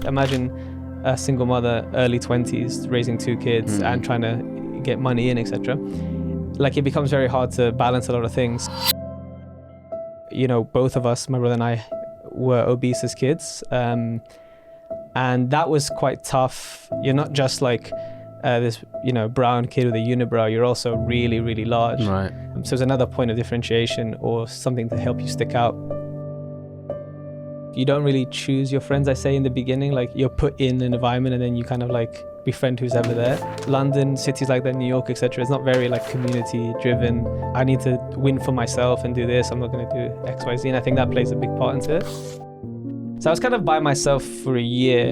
imagine a single mother, early 20s, raising 2 kids and trying to get money in, etc. Like, it becomes very hard to balance a lot of things. You know, both of us, my brother and I, were obese as kids. And that was quite tough. You're not just like this, you know, brown kid with a unibrow, you're also really, really large. Right. So it's another point of differentiation or something to help you stick out. You don't really choose your friends, I say, in the beginning. Like, you're put in an environment and then you kind of like befriend who's ever there. London, cities like that, New York, etc., it's not very like community driven. I need to win for myself and do this. I'm not going to do X, Y, Z. And I think that plays a big part into it. So I was kind of by myself for a year,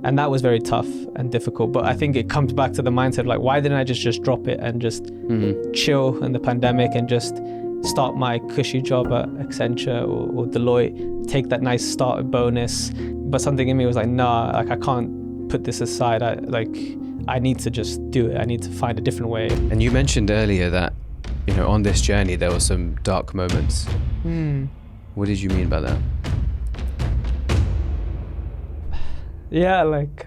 and that was very tough and difficult. But I think it comes back to the mindset of like, why didn't I just drop it and just chill in the pandemic and just start my cushy job at Accenture or Deloitte, take that nice starter bonus. But something in me was like, nah, like I can't put this aside. I need to just do it. I need to find a different way. And you mentioned earlier that, you know, on this journey there were some dark moments. What did you mean by that? Yeah, like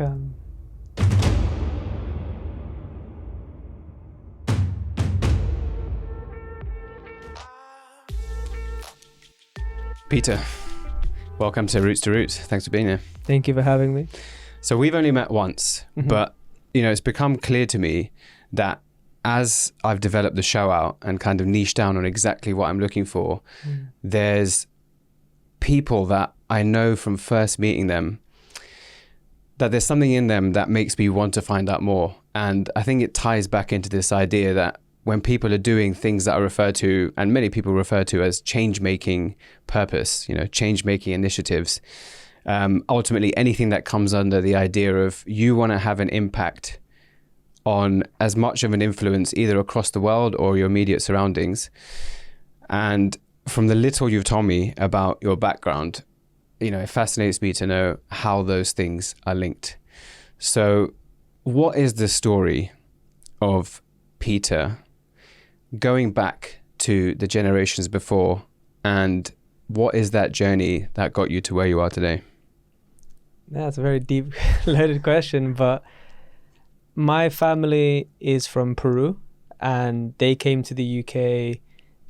Peter, welcome to Roots to Roots. Thanks for being here. Thank you for having me. So we've only met once, but you know, it's become clear to me that as I've developed the show out and kind of niched down on exactly what I'm looking for, there's people that I know from first meeting them that there's something in them that makes me want to find out more. And I think it ties back into this idea that when people are doing things that are referred to, and many people refer to as change-making purpose, you know, change-making initiatives, ultimately anything that comes under the idea of you want to have an impact on as much of an influence either across the world or your immediate surroundings. And from the little you've told me about your background, you know, it fascinates me to know how those things are linked. So what is the story of Peter going back to the generations before, and what is that journey that got you to where you are today? That's a very deep, loaded question, but my family is from Peru, and they came to the UK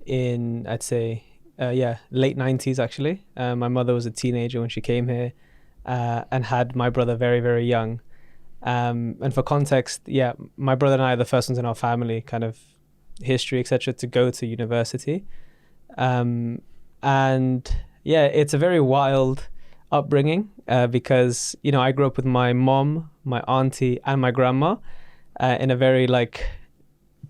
in, I'd say, late 90s actually. My mother was a teenager when she came here and had my brother very, very young. And for context, my brother and I are the first ones in our family, kind of history, etc., to go to university. And it's a very wild upbringing because, you know, I grew up with my mom, my auntie, and my grandma in a very like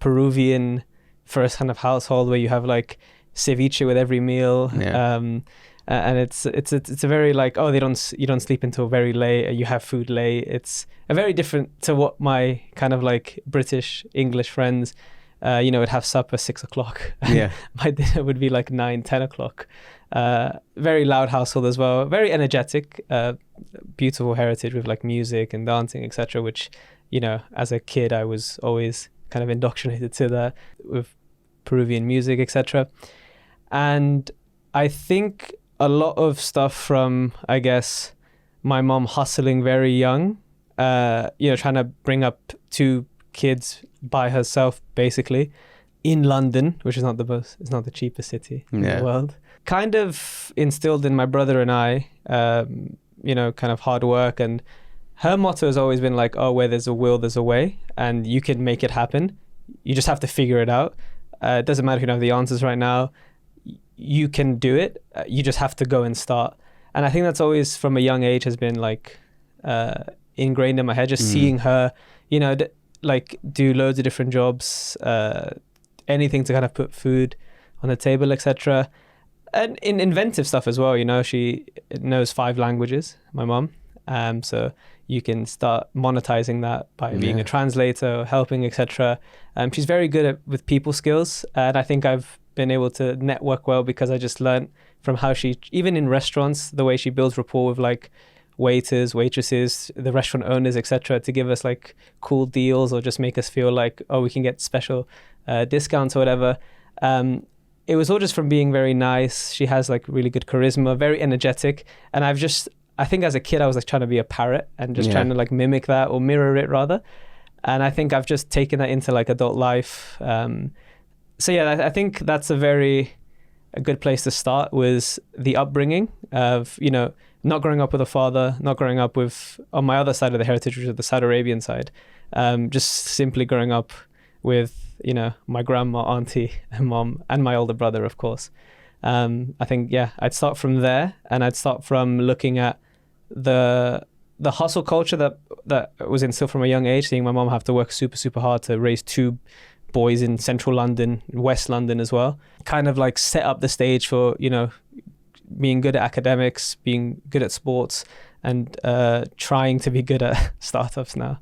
Peruvian first kind of household where you have like ceviche with every meal. And it's a very like, you don't sleep until very late, you have food late. It's a very different to what my kind of like British English friends, you know, would have supper 6 o'clock. My dinner would be like 9-10 o'clock. Very loud household as well, very energetic, beautiful heritage with like music and dancing, etc., which, you know, as a kid I was always kind of indoctrinated to that with Peruvian music, etc. And I think a lot of stuff from, I guess, my mom hustling very young, you know, trying to bring up 2 kids by herself, basically, in London, which is not the cheapest city in the world. Kind of instilled in my brother and I, you know, kind of hard work. And her motto has always been like, where there's a will, there's a way, and you can make it happen. You just have to figure it out. It doesn't matter if you don't have the answers right now. You can do it. You just have to go and start. And I think that's always from a young age has been like ingrained in my head, just seeing her, you know, like do loads of different jobs, anything to kind of put food on the table, etc. And in inventive stuff as well, you know, she knows 5 languages, my mom. So you can start monetizing that by being a translator, helping, etc. She's very good with people skills. And I think I've been able to network well because I just learned from how she, even in restaurants, the way she builds rapport with like waiters, waitresses, the restaurant owners, etc., to give us like cool deals or just make us feel like, we can get special discounts or whatever. It was all just from being very nice. She has like really good charisma, very energetic. And I think as a kid I was like trying to be a parrot and just trying to like mimic that or mirror it rather. And I think I've just taken that into like adult life. So yeah, I think that's a good place to start, was the upbringing of, you know, not growing up with a father, not growing up with, on my other side of the heritage, which is the Saudi Arabian side, just simply growing up with, you know, my grandma, auntie, and mom, and my older brother, of course. I think, yeah, I'd start from there, and I'd start from looking at the hustle culture that was instilled from a young age, seeing my mom have to work super, super hard to raise two boys in central London, West London as well. Kind of like set up the stage for, you know, being good at academics, being good at sports, and trying to be good at startups now.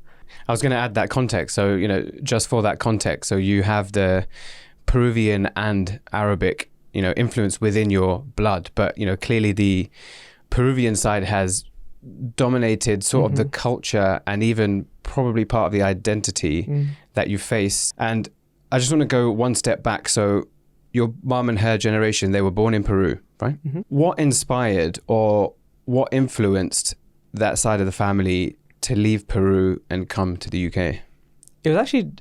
I was going to add that context. So, you know, just for that context, so you have the Peruvian and Arabic, you know, influence within your blood, but, you know, clearly the Peruvian side has dominated sort of the culture and even probably part of the identity that you face. And I just want to go one step back. So your mom and her generation, they were born in Peru, right? What inspired or what influenced that side of the family to leave Peru and come to the UK? It was actually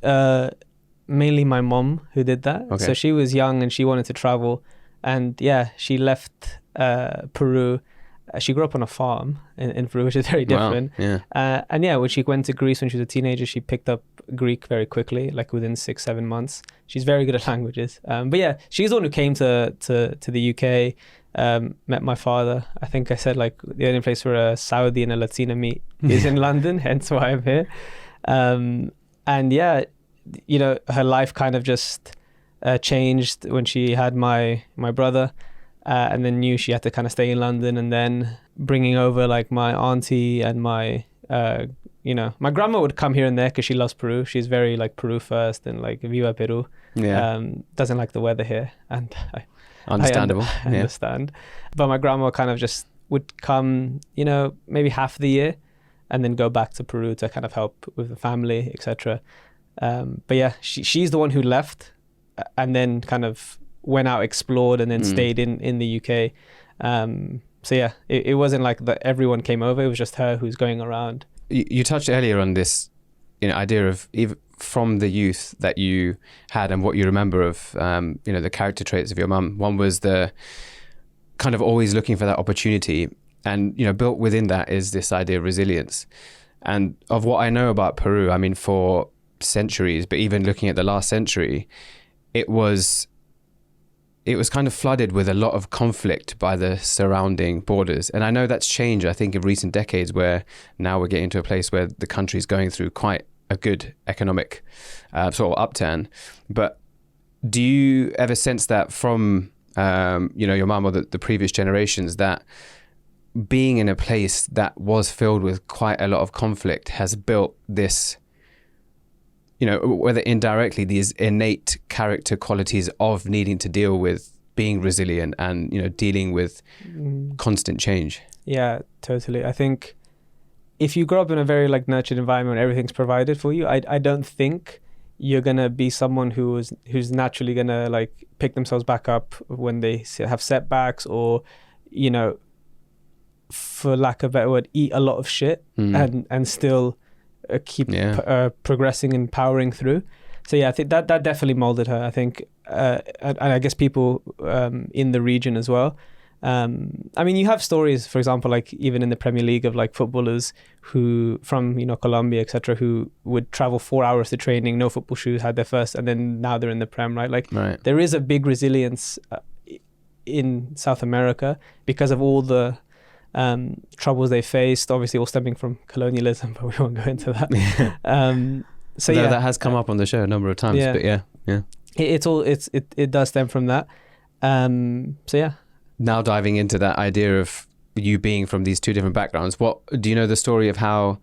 mainly my mom who did that. Okay. So she was young and she wanted to travel. And yeah, she left Peru. She grew up on a farm in Peru, which is very different. Wow. Yeah. And yeah, when she went to Greece when she was a teenager, she picked up Greek very quickly, like within 6-7 months. She's very good at languages. But yeah, she's the one who came to the UK, met my father. I think I said like the only place where a Saudi and a Latina meet is in London, hence why I'm here. And yeah, you know, her life kind of just changed when she had my brother. And then knew she had to kind of stay in London, and then bringing over like my auntie and my, you know, my grandma would come here and there because she loves Peru. She's very like Peru first and like Viva Peru. Yeah. Doesn't like the weather here, and Understandable. I understand. But my grandma kind of just would come, you know, maybe half the year, and then go back to Peru to kind of help with the family, etc. But yeah, she's the one who left, and then kind of went out, explored, and then stayed in the UK. So yeah, it wasn't like that everyone came over. It was just her who's going around. You touched earlier on this, you know, idea of even from the youth that you had and what you remember of, you know, the character traits of your mum. One was the kind of always looking for that opportunity, and, you know, built within that is this idea of resilience. And of what I know about Peru, I mean, for centuries, but even looking at the last century, it was kind of flooded with a lot of conflict by the surrounding borders. And I know that's changed, I think, in recent decades, where now we're getting to a place where the country's going through quite a good economic sort of upturn. But do you ever sense that from, you know, your mum or the previous generations, that being in a place that was filled with quite a lot of conflict has built this, you know, whether indirectly, these innate character qualities of needing to deal with being resilient and, you know, dealing with constant change? Yeah, totally. I think if you grow up in a very like nurtured environment, everything's provided for you, I don't think you're gonna be someone who's naturally gonna like pick themselves back up when they have setbacks, or, you know, for lack of a better word, eat a lot of shit and still keep progressing and powering through. So yeah, I think that definitely molded her, I think, and I guess people in the region as well. I mean, you have stories, for example, like even in the Premier League, of like footballers who from, you know, Colombia, etc., who would travel 4 hours to training, no football shoes, had their first, and then now they're in the Prem, right? Like there is a big resilience in South America because of all the troubles they faced, obviously all stemming from colonialism, but we won't go into that. So yeah, that has come up on the show a number of times. But yeah, it does stem from that. So yeah. Now diving into that idea of you being from these two different backgrounds, what do you know the story of how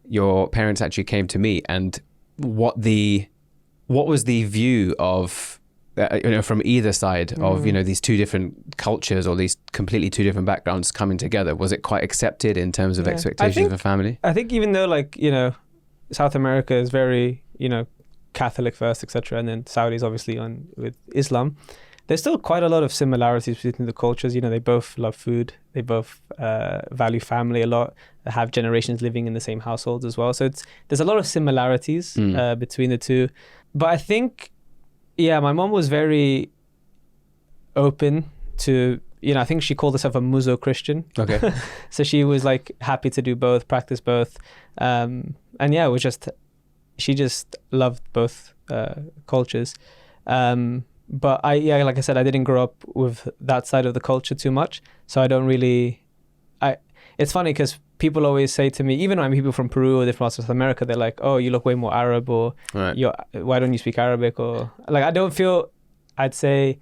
your parents actually came to meet, and what was the view of you know, from either side of, you know, these two different cultures or these completely two different backgrounds coming together? Was it quite accepted in terms of expectations of a family? I think even though, like, you know, South America is very, you know, Catholic first, etc., and then Saudis obviously on with Islam, there's still quite a lot of similarities between the cultures. They both love food. They both value family a lot. They have generations living in the same households as well. So there's a lot of similarities between the two. But I think, my mom was very open to, I think she called herself a Muzo Christian. Okay. So she was like happy to do both, practice both. And it was she just loved both cultures. But like I said, I didn't grow up with that side of the culture too much. So I don't really, it's funny because people always say to me, even when people from Peru or different parts of South America, they're like, oh, you look way more Arab, or why don't you speak Arabic? Or like, I don't feel, I'd say,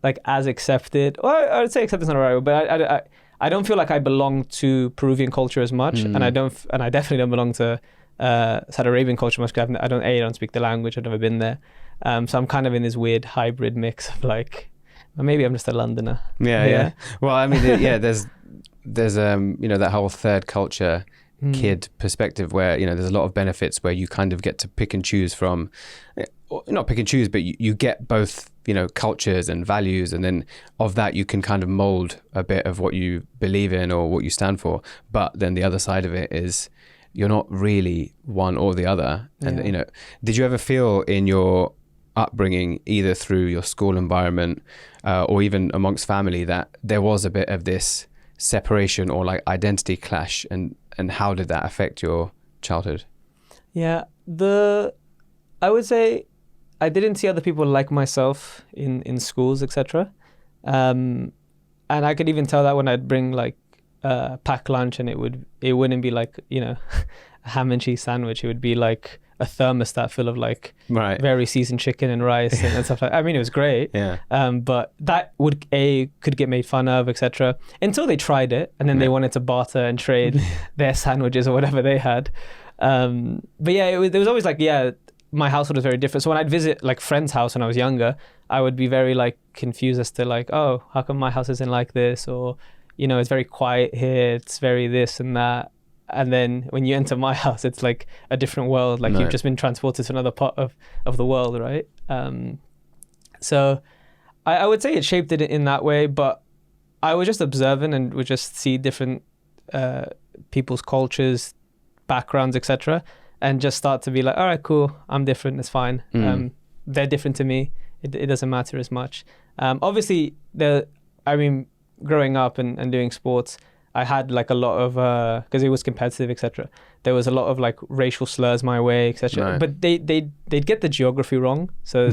like as accepted, or I would say accepted is not right, but I don't feel like I belong to Peruvian culture as much. And I definitely don't belong to Saudi Arabian culture much, because I don't speak the language. I've never been there. So I'm kind of in this weird hybrid mix of like, maybe I'm just a Londoner. Yeah. Well, I mean, there's that whole third culture kid perspective where, there's a lot of benefits where you kind of get to pick and choose from, not pick and choose, but you get both, cultures and values. And then of that, you can kind of mold a bit of what you believe in or what you stand for. But then the other side of it is you're not really one or the other. And, did you ever feel in your upbringing, either through your school environment or even amongst family, that there was a bit of this separation or like identity clash, and how did that affect your childhood? I would say I didn't see other people like myself in schools, etc. And I could even tell that when I'd bring like pack lunch, and it wouldn't be like a ham and cheese sandwich. It would be like a thermostat full of like very seasoned chicken and rice and stuff like that. I mean, it was great. But that could get made fun of, etc. Until they tried it, and then they wanted to barter and trade their sandwiches or whatever they had. But there was always like, my household was very different. So when I'd visit like friends' house when I was younger, I would be very like confused as to like, oh, how come my house isn't like this? Or, it's very quiet here. It's very this and that. And then when you enter my house, it's like a different world. Like you've just been transported to another part of the world, right? So I would say it shaped it in that way, but I was just observant and would just see different people's cultures, backgrounds, etc., and just start to be like, all right, cool, I'm different, it's fine. They're different to me. It doesn't matter as much. Obviously, growing up and doing sports, I had like a lot of, because it was competitive, etc. There was a lot of like racial slurs my way, etc. Right. But they'd get the geography wrong. So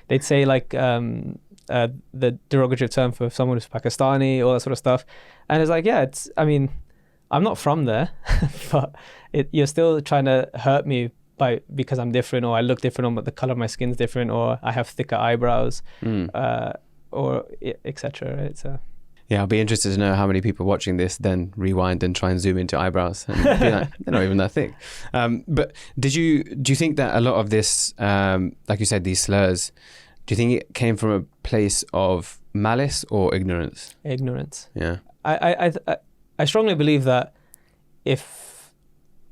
they'd say like the derogative term for someone who's Pakistani, all that sort of stuff. And it's like, I'm not from there, but you're still trying to hurt me because I'm different, or I look different, or the color of my skin's different, or I have thicker eyebrows, or etc. Right? So. Yeah, I'll be interested to know how many people watching this then rewind and try and zoom into eyebrows and be like, they're not even that thick. But do you think that a lot of this, like you said, these slurs, do you think it came from a place of malice or ignorance? Ignorance. Yeah. I strongly believe that if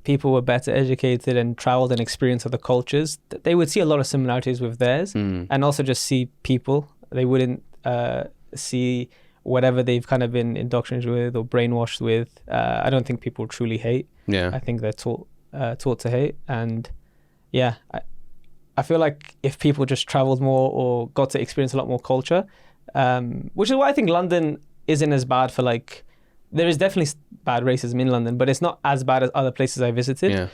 people were better educated and traveled and experienced other cultures, they would see a lot of similarities with theirs, and also just see people. They wouldn't see whatever they've kind of been indoctrinated with or brainwashed with. I don't think people truly hate. I think they're taught to hate. And I feel like if people just traveled more or got to experience a lot more culture, which is why I think London isn't as bad for like, there is definitely bad racism in London, but it's not as bad as other places I visited.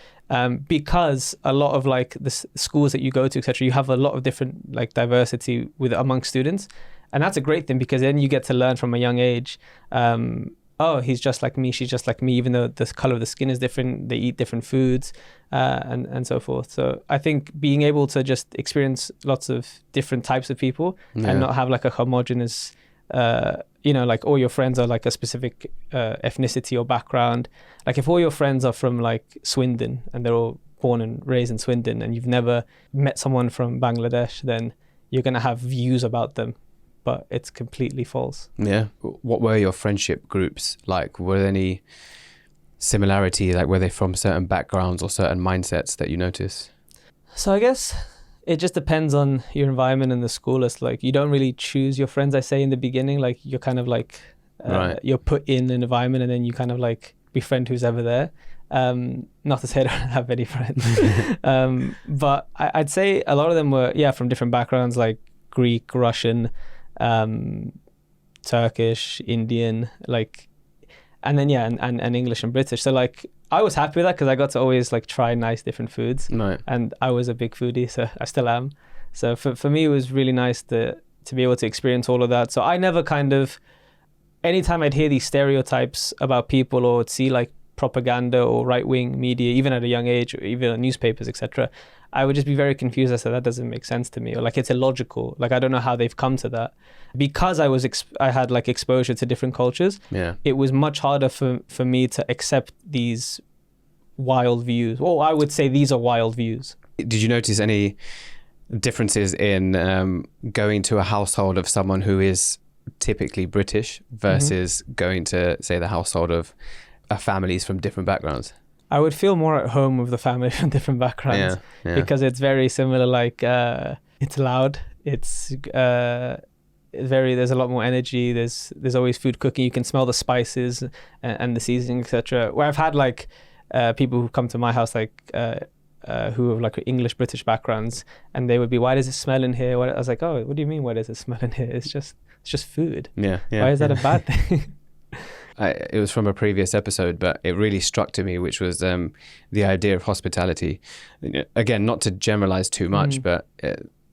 Because a lot of like the schools that you go to, etc., you have a lot of different like diversity amongst students. And that's a great thing, because then you get to learn from a young age, oh, he's just like me, she's just like me, even though the color of the skin is different, they eat different foods, and so forth. So I think being able to just experience lots of different types of people and not have like a homogenous, like all your friends are like a specific ethnicity or background. Like if all your friends are from like Swindon and they're all born and raised in Swindon, and you've never met someone from Bangladesh, then you're going to have views about them, but it's completely false. Yeah. What were your friendship groups like? Were there any similarity? Like, were they from certain backgrounds or certain mindsets that you notice? So I guess It just depends on your environment and the school. It's like you don't really choose your friends, I say in the beginning. Like you're kind of like Right. you're put in an environment and then you kind of like befriend who's ever there. Not to say I don't have any friends. But I'd say a lot of them were from different backgrounds, like Greek, Russian, Turkish, Indian, like, and then and English and British. So like I was happy with that because I got to always like try nice different foods. Right. And I was a big foodie, so I still am. So for me, it was really nice to be able to experience all of that. So I never kind of, anytime I'd hear these stereotypes about people or see like propaganda or right-wing media, even at a young age, or even on newspapers, etc., I would just be very confused. I said, that doesn't make sense to me, or like it's illogical. Like I don't know how they've come to that. Because I had like exposure to different cultures. Yeah. It was much harder for me to accept these wild views. Well, I would say these are wild views. Did you notice any differences in going to a household of someone who is typically British versus going to, say, the household of families from different backgrounds? I would feel more at home with the family from different backgrounds because it's very similar. Like it's loud. It's there's a lot more energy. There's always food cooking. You can smell the spices and the seasoning, etc. Where I've had like people who come to my house like who have like English British backgrounds, and they would be, why does it smell in here? I was like, oh, what do you mean? Why does it smell in here? It's just food. Yeah. Why is that a bad thing? It was from a previous episode, but it really struck to me, which was the idea of hospitality. Again, not to generalize too much, but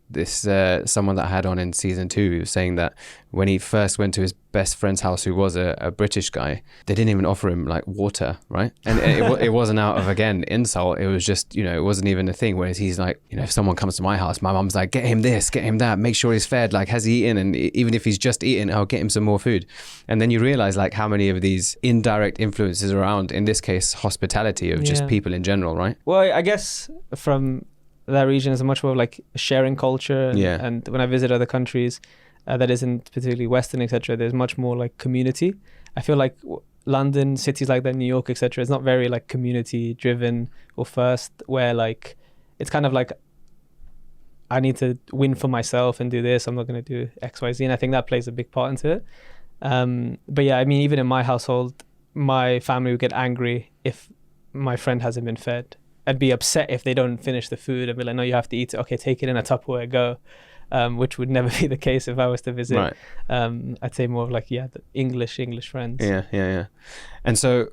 this someone that I had on in season 2, he was saying that when he first went to his best friend's house, who was a British guy, they didn't even offer him like water, right? And it wasn't out of, again, insult. It was just, it wasn't even a thing. Whereas he's like, if someone comes to my house, my mum's like, get him this, get him that, make sure he's fed, like, has he eaten? And even if he's just eaten, I'll get him some more food. And then you realize like how many of these indirect influences around, in this case, hospitality of just people in general, right? Well, I guess from that region is much more like a sharing culture. And when I visit other countries that isn't particularly Western, etc., there's much more like community. I feel like London, cities like that, New York, etc., is not very like community driven or first, where like it's kind of like I need to win for myself and do this. I'm not going to do X, Y, Z. And I think that plays a big part into it. But yeah, I mean, even in my household, my family would get angry if my friend hasn't been fed. I'd be upset if they don't finish the food. I'd be like, no, you have to eat it. Okay, take it in a Tupperware, go. Which would never be the case if I was to visit. Right. I'd say more of like, the English friends. Yeah. And so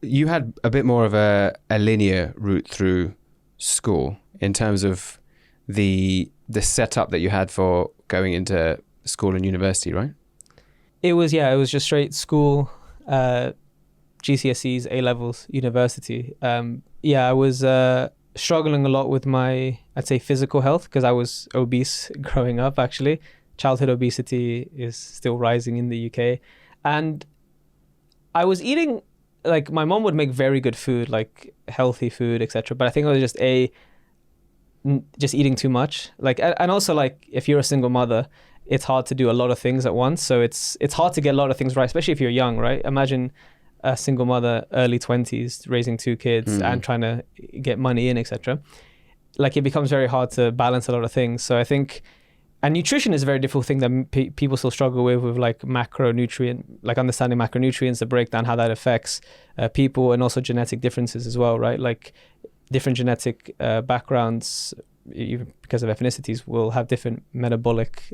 you had a bit more of a linear route through school in terms of the setup that you had for going into school and university, right? It was just straight school, GCSEs, A-levels, university. I was struggling a lot with my, I'd say, physical health because I was obese growing up, actually. Childhood obesity is still rising in the UK. And I was eating, like, my mom would make very good food, like healthy food, etc. But I think it was just eating too much. Like, and also, like, if you're a single mother, it's hard to do a lot of things at once. So it's hard to get a lot of things right, especially if you're young, right? Imagine a single mother, early 20s, raising 2 kids and trying to get money in, etc. Like, it becomes very hard to balance a lot of things. So I think, and nutrition is a very difficult thing that people still struggle with like macronutrient, like understanding macronutrients, the breakdown, how that affects people, and also genetic differences as well, right? Like different genetic backgrounds, even because of ethnicities, will have different metabolic,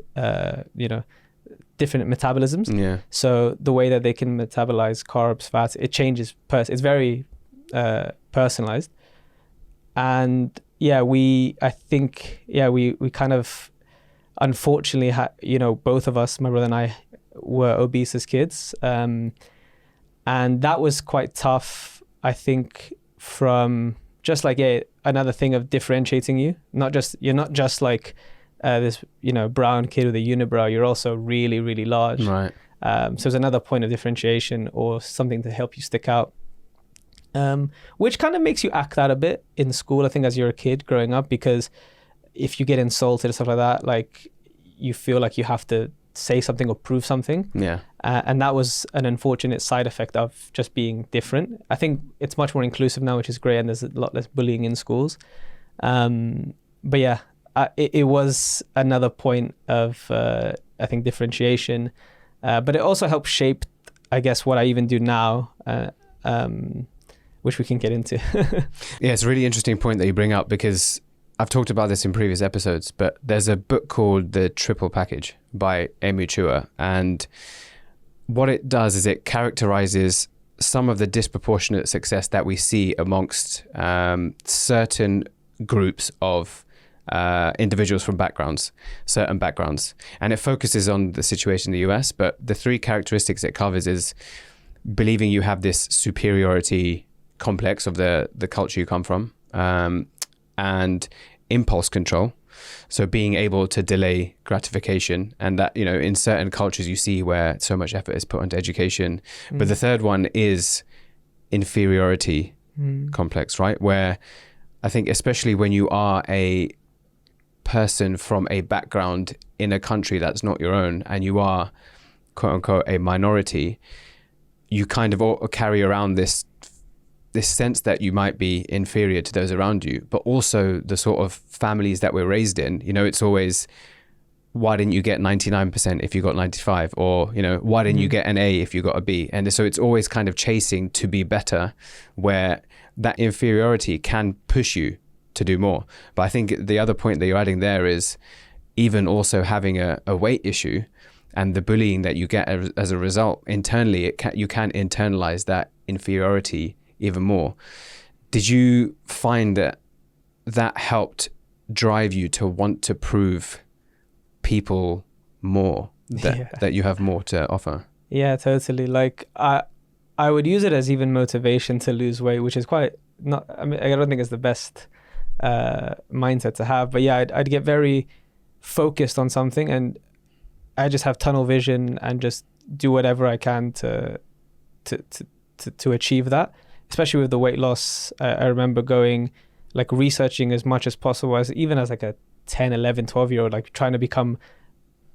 different metabolisms. Yeah. So the way that they can metabolize carbs, fats, it changes. It's very personalized. And we kind of, unfortunately, both of us, my brother and I, were obese as kids. And that was quite tough, I think, from just like another thing of differentiating you. You're not just like this, brown kid with a unibrow. You're also really, really large. Right. So it's another point of differentiation or something to help you stick out. Which kind of makes you act out a bit in school, I think, as you're a kid growing up, because if you get insulted and stuff like that, like you feel like you have to say something or prove something. Yeah. And that was an unfortunate side effect of just being different. I think it's much more inclusive now, which is great, and there's a lot less bullying in schools. But yeah, it was another point of I think differentiation, but it also helped shape, I guess, what I even do now, which we can get into. Yeah, it's a really interesting point that you bring up, because I've talked about this in previous episodes, but there's a book called The Triple Package by Amy Chua, and what it does is it characterizes some of the disproportionate success that we see amongst certain groups of individuals from certain backgrounds. And it focuses on the situation in the US, but the three characteristics it covers is believing you have this superiority complex of the culture you come from, and impulse control. So being able to delay gratification, and that, you know, in certain cultures you see where so much effort is put into education. But the third one is inferiority complex, right? Where I think especially when you are a person from a background in a country that's not your own, and you are quote unquote a minority, you kind of all carry around this sense that you might be inferior to those around you, but also the sort of families that we're raised in. You know, it's always, why didn't you get 99% if you got 95? Or, you know, why didn't you get an A if you got a B? And so it's always kind of chasing to be better, where that inferiority can push you to do more. But I think the other point that you're adding there is even also having a weight issue and the bullying that you get as a result internally, you can internalize that inferiority even more. Did you find that helped drive you to want to prove people more, that you have more to offer? Yeah, totally. Like I would use it as even motivation to lose weight, which is quite not, I mean, I don't think it's the best mindset to have, but yeah, I'd get very focused on something, and I just have tunnel vision and just do whatever I can to achieve that. Especially with the weight loss, I remember going, like, researching as much as possible, even as like a 10, 11, 12-year-old, like trying to become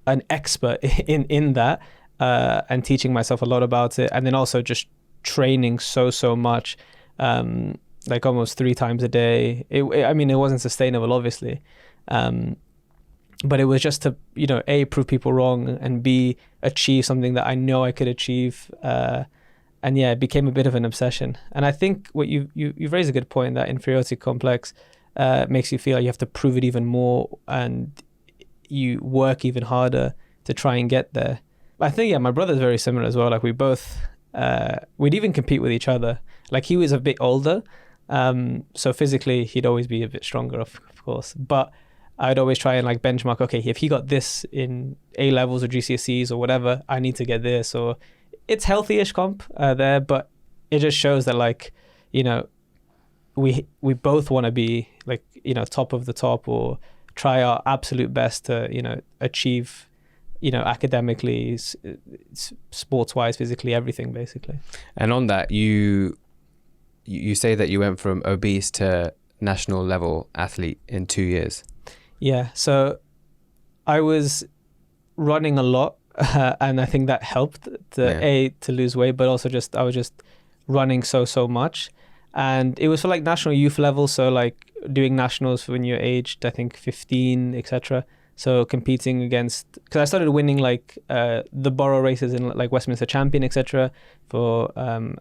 an expert in that, and teaching myself a lot about it. And then also just training so much, like almost 3 times a day. I mean, it wasn't sustainable, obviously. But it was just to, you know, A, prove people wrong, and B, achieve something that I know I could achieve. And yeah, it became a bit of an obsession. And I think what you've raised a good point, that inferiority complex makes you feel like you have to prove it even more, and you work even harder to try and get there. I think, yeah, my brother's very similar as well. Like we both, we'd even compete with each other. Like he was a bit older, so physically he'd always be a bit stronger, of course. But I'd always try and like benchmark, okay, if he got this in A levels or GCSEs or whatever, I need to get this. Or it's healthy-ish comp there, but it just shows that, like, you know, we both want to be, like, you know, top of the top, or try our absolute best to, you know, achieve, you know, academically, sports-wise, physically, everything basically. And on that, you say that you went from obese to national level athlete in 2 years. Yeah, so I was running a lot. And I think that helped to lose weight, but also I was just running so much. And it was for like national youth level, so like doing nationals when you're aged, I think 15, etc. So competing against, because I started winning like the borough races in like Westminster Champion, etc. for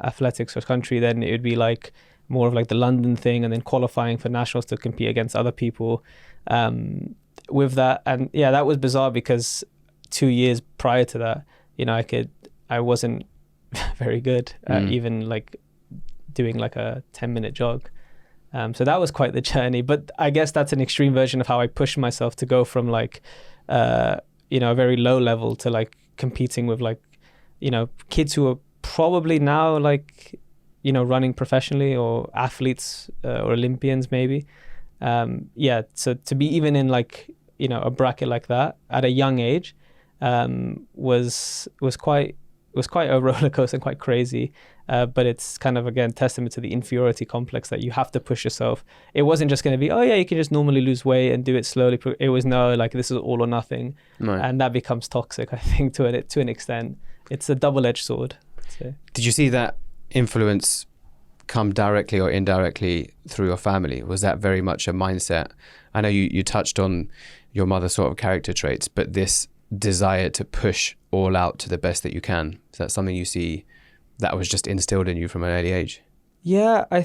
athletics for country. Then it would be like more of like the London thing, and then qualifying for nationals to compete against other people with that. And yeah, that was bizarre, because 2 years prior to that, you know, I wasn't very good at even like doing like a 10-minute jog. So that was quite the journey. But I guess that's an extreme version of how I pushed myself to go from like, you know, a very low level to like competing with like, you know, kids who are probably now like, you know, running professionally, or athletes or Olympians maybe. Yeah, so to be even in like, you know, a bracket like that at a young age, was quite a roller coaster and quite crazy, but it's kind of, again, testament to the inferiority complex, that you have to push yourself. It wasn't just going to be, oh yeah, you can just normally lose weight and do it slowly. It was, no, like, this is all or nothing. Right. And that becomes toxic, I think, to an extent. It's a double-edged sword, I'd say. Did you see that influence come directly or indirectly through your family? Was that very much a mindset? I know you touched on your mother's sort of character traits, but this desire to push all out to the best that you can, is that something you see that was just instilled in you from an early age? Yeah, I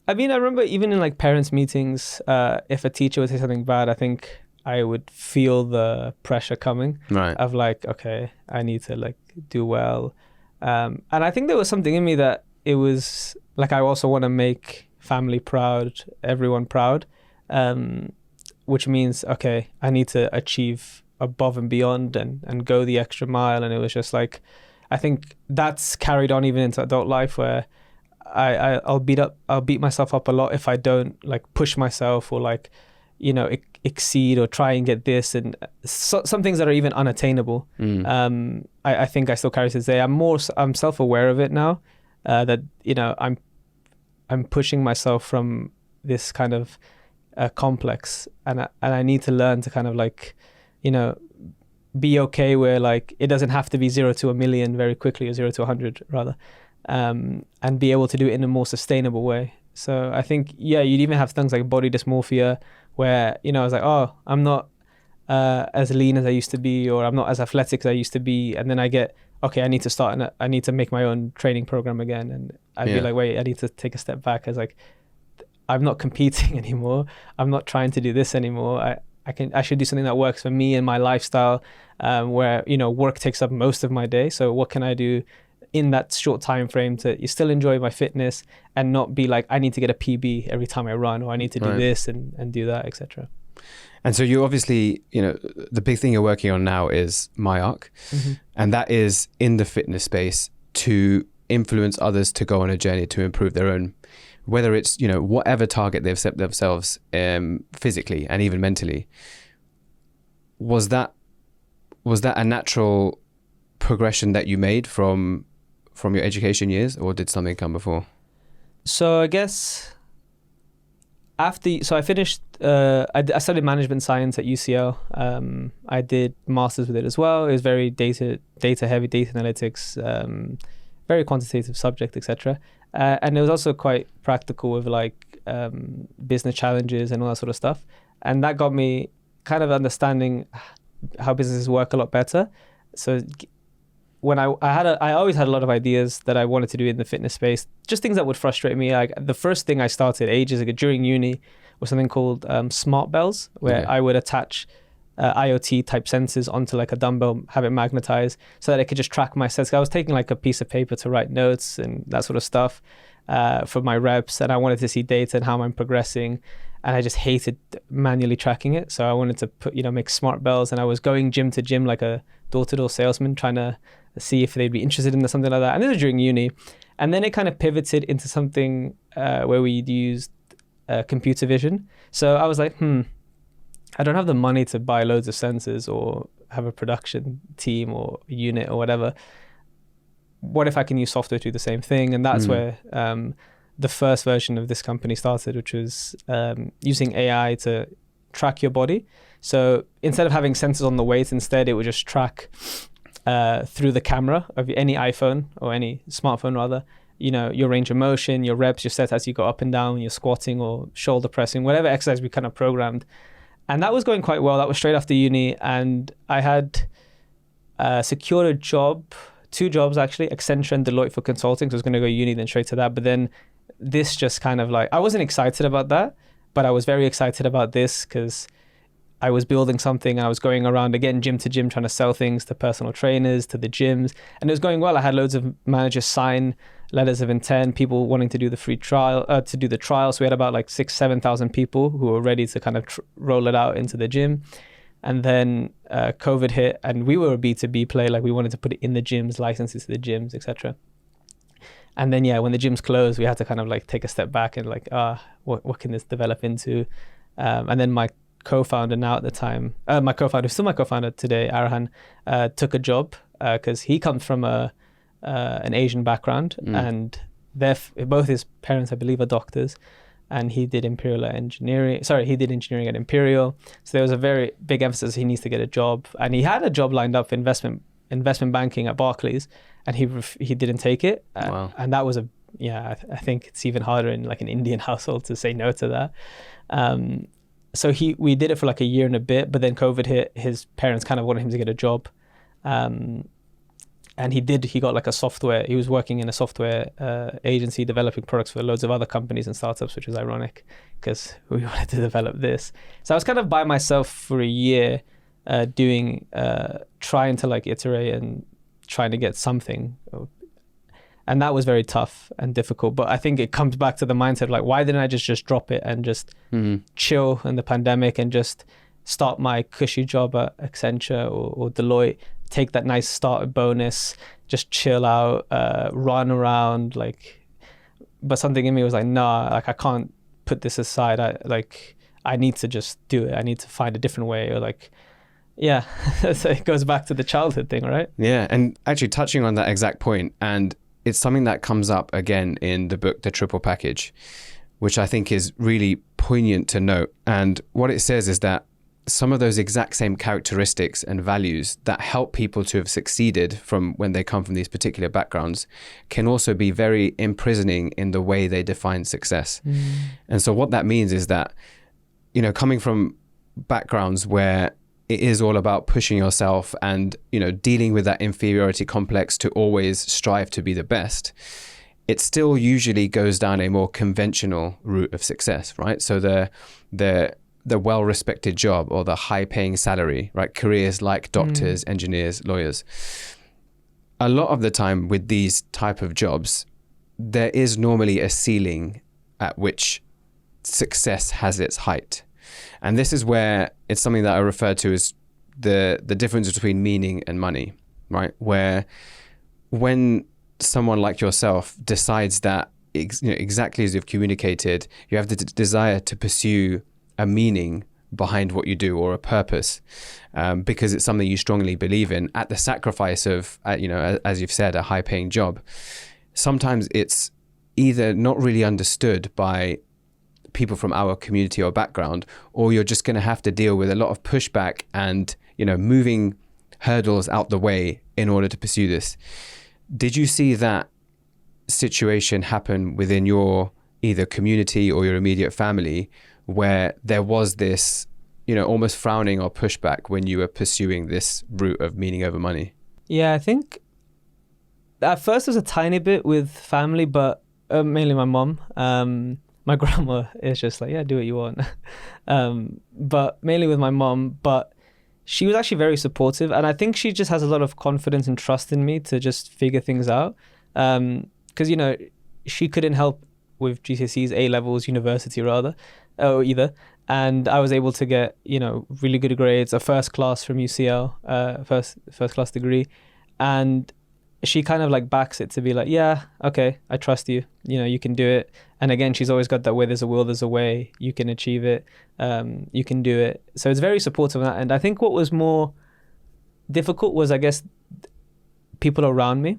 remember even in like parents' meetings, if a teacher would say something bad, I think I would feel the pressure coming, right, of like, okay, I need to like do well. And I think there was something in me that it was like, I also want to make family proud, everyone proud, which means, okay, I need to achieve above and beyond and go the extra mile. And it was just like, I think that's carried on even into adult life, where I'll beat myself up a lot if I don't like push myself or like, you know, exceed or try and get this, and some things that are even unattainable. I think I still carry to this day. I'm self-aware of it now, that, you know, I'm pushing myself from this kind of complex, and I need to learn to kind of like, you know, be okay where like it doesn't have to be 0 to 1,000,000 very quickly, or 0 to 100 rather, and be able to do it in a more sustainable way. So I think, yeah, you'd even have things like body dysmorphia, where, you know, I was like, oh, I'm not as lean as I used to be, or I'm not as athletic as I used to be, and then I get, okay, I need to make my own training program again, and I'd be like, wait, I need to take a step back. I was like, I'm not competing anymore. I'm not trying to do this anymore. I should do something that works for me and my lifestyle, where, you know, work takes up most of my day. So what can I do in that short time frame to still enjoy my fitness and not be like, I need to get a PB every time I run, or I need to do this and do that, etc. And so you obviously, you know, the big thing you're working on now is MyArc, and that is in the fitness space to influence others to go on a journey to improve their own, whether it's, you know, whatever target they've set themselves, physically and even mentally. Was that a natural progression that you made from your education years, or did something come before? So I guess I finished, I studied management science at UCL. I did masters with it as well. It was very data heavy, data analytics, very quantitative subject, etc. And it was also quite practical with like business challenges and all that sort of stuff. And that got me kind of understanding how businesses work a lot better. So when I always had a lot of ideas that I wanted to do in the fitness space, just things that would frustrate me. Like the first thing I started ages ago during uni was something called smart bells, where I would attach IoT type sensors onto like a dumbbell, have it magnetized so that I could just track my steps. I was taking like a piece of paper to write notes and that sort of stuff for my reps, and I wanted to see data and how I'm progressing. And I just hated manually tracking it. So I wanted to make smart bells, and I was going gym to gym like a door-to-door salesman, trying to see if they'd be interested in something like that. And this was during uni. And then it kind of pivoted into something where we used computer vision. So I was like, I don't have the money to buy loads of sensors or have a production team or a unit or whatever. What if I can use software to do the same thing? And that's where the first version of this company started, which was using AI to track your body. So instead of having sensors on the weight, instead it would just track through the camera of any iPhone or any smartphone rather, you know, your range of motion, your reps, your sets as you go up and down, you're squatting or shoulder pressing, whatever exercise we kind of programmed. And that was going quite well. That was straight after uni. And I had secured a job, 2 jobs actually, Accenture and Deloitte for consulting. So I was going to go uni, then straight to that. But then this just kind of like, I wasn't excited about that, but I was very excited about this because I was building something. I was going around again, gym to gym, trying to sell things to personal trainers, to the gyms. And it was going well. I had loads of managers sign letters of intent, people wanting to do the free trial, to do the trial. So we had about like 6,000-7,000 people who were ready to kind of roll it out into the gym. And then COVID hit, and we were a B2B play. Like we wanted to put it in the gyms, licenses to the gyms, etc. And then, when the gyms closed, we had to kind of like take a step back and like, what can this develop into? And then my co-founder now at the time, my co-founder, still my co-founder today, Arahan, took a job because he comes from an Asian background, and both his parents, I believe, are doctors, and he did engineering at Imperial. So there was a very big emphasis he needs to get a job, and he had a job lined up for investment banking at Barclays, and he didn't take it. Wow. And that was a yeah, I think it's even harder in like an Indian household to say no to that. So we did it for like a year and a bit, but then COVID hit. His parents kind of wanted him to get a job. And he got like he was working in a software agency developing products for loads of other companies and startups, which was ironic because we wanted to develop this. So I was kind of by myself for a year, trying to like iterate and trying to get something. And that was very tough and difficult. But I think it comes back to the mindset of like, why didn't I just drop it and just chill in the pandemic and just start my cushy job at Accenture or Deloitte, take that nice starter bonus, just chill out, run around, like. But something in me was like, nah, like I can't put this aside. I need to just do it. I need to find a different way, or like, yeah. So it goes back to the childhood thing, right? Yeah, and actually touching on that exact point, and it's something that comes up again in the book, The Triple Package, which I think is really poignant to note. And what it says is that some of those exact same characteristics and values that help people to have succeeded from when they come from these particular backgrounds can also be very imprisoning in the way they define success. And so what that means is that, you know, coming from backgrounds where it is all about pushing yourself and, you know, dealing with that inferiority complex to always strive to be the best, it still usually goes down a more conventional route of success, right? So the well-respected job or the high-paying salary, right? Careers like doctors, engineers, lawyers. A lot of the time with these type of jobs, there is normally a ceiling at which success has its height. And this is where it's something that I refer to as the difference between meaning and money, right? Where when someone like yourself decides that, exactly as you've communicated, you have the desire to pursue a meaning behind what you do or a purpose, because it's something you strongly believe in at the sacrifice of, as you've said, a high-paying job. Sometimes it's either not really understood by people from our community or background, or you're just going to have to deal with a lot of pushback and, moving hurdles out the way in order to pursue this. Did you see that situation happen within your either community or your immediate family, where there was this, almost frowning or pushback when you were pursuing this route of meaning over money? Yeah, I think at first there was a tiny bit with family, but mainly my mom. My grandma is just like, yeah, do what you want. But mainly with my mom, but she was actually very supportive. And I think she just has a lot of confidence and trust in me to just figure things out. Because, she couldn't help with GCSEs, A-levels, university rather, or either. And I was able to get, really good grades, a first class from UCL, first class degree. And she kind of like backs it to be like, yeah, okay, I trust you. You can do it. And again, she's always got that where there's a will, there's a way. You can achieve it. You can do it. So it's very supportive of that. And I think what was more difficult was, I guess, people around me.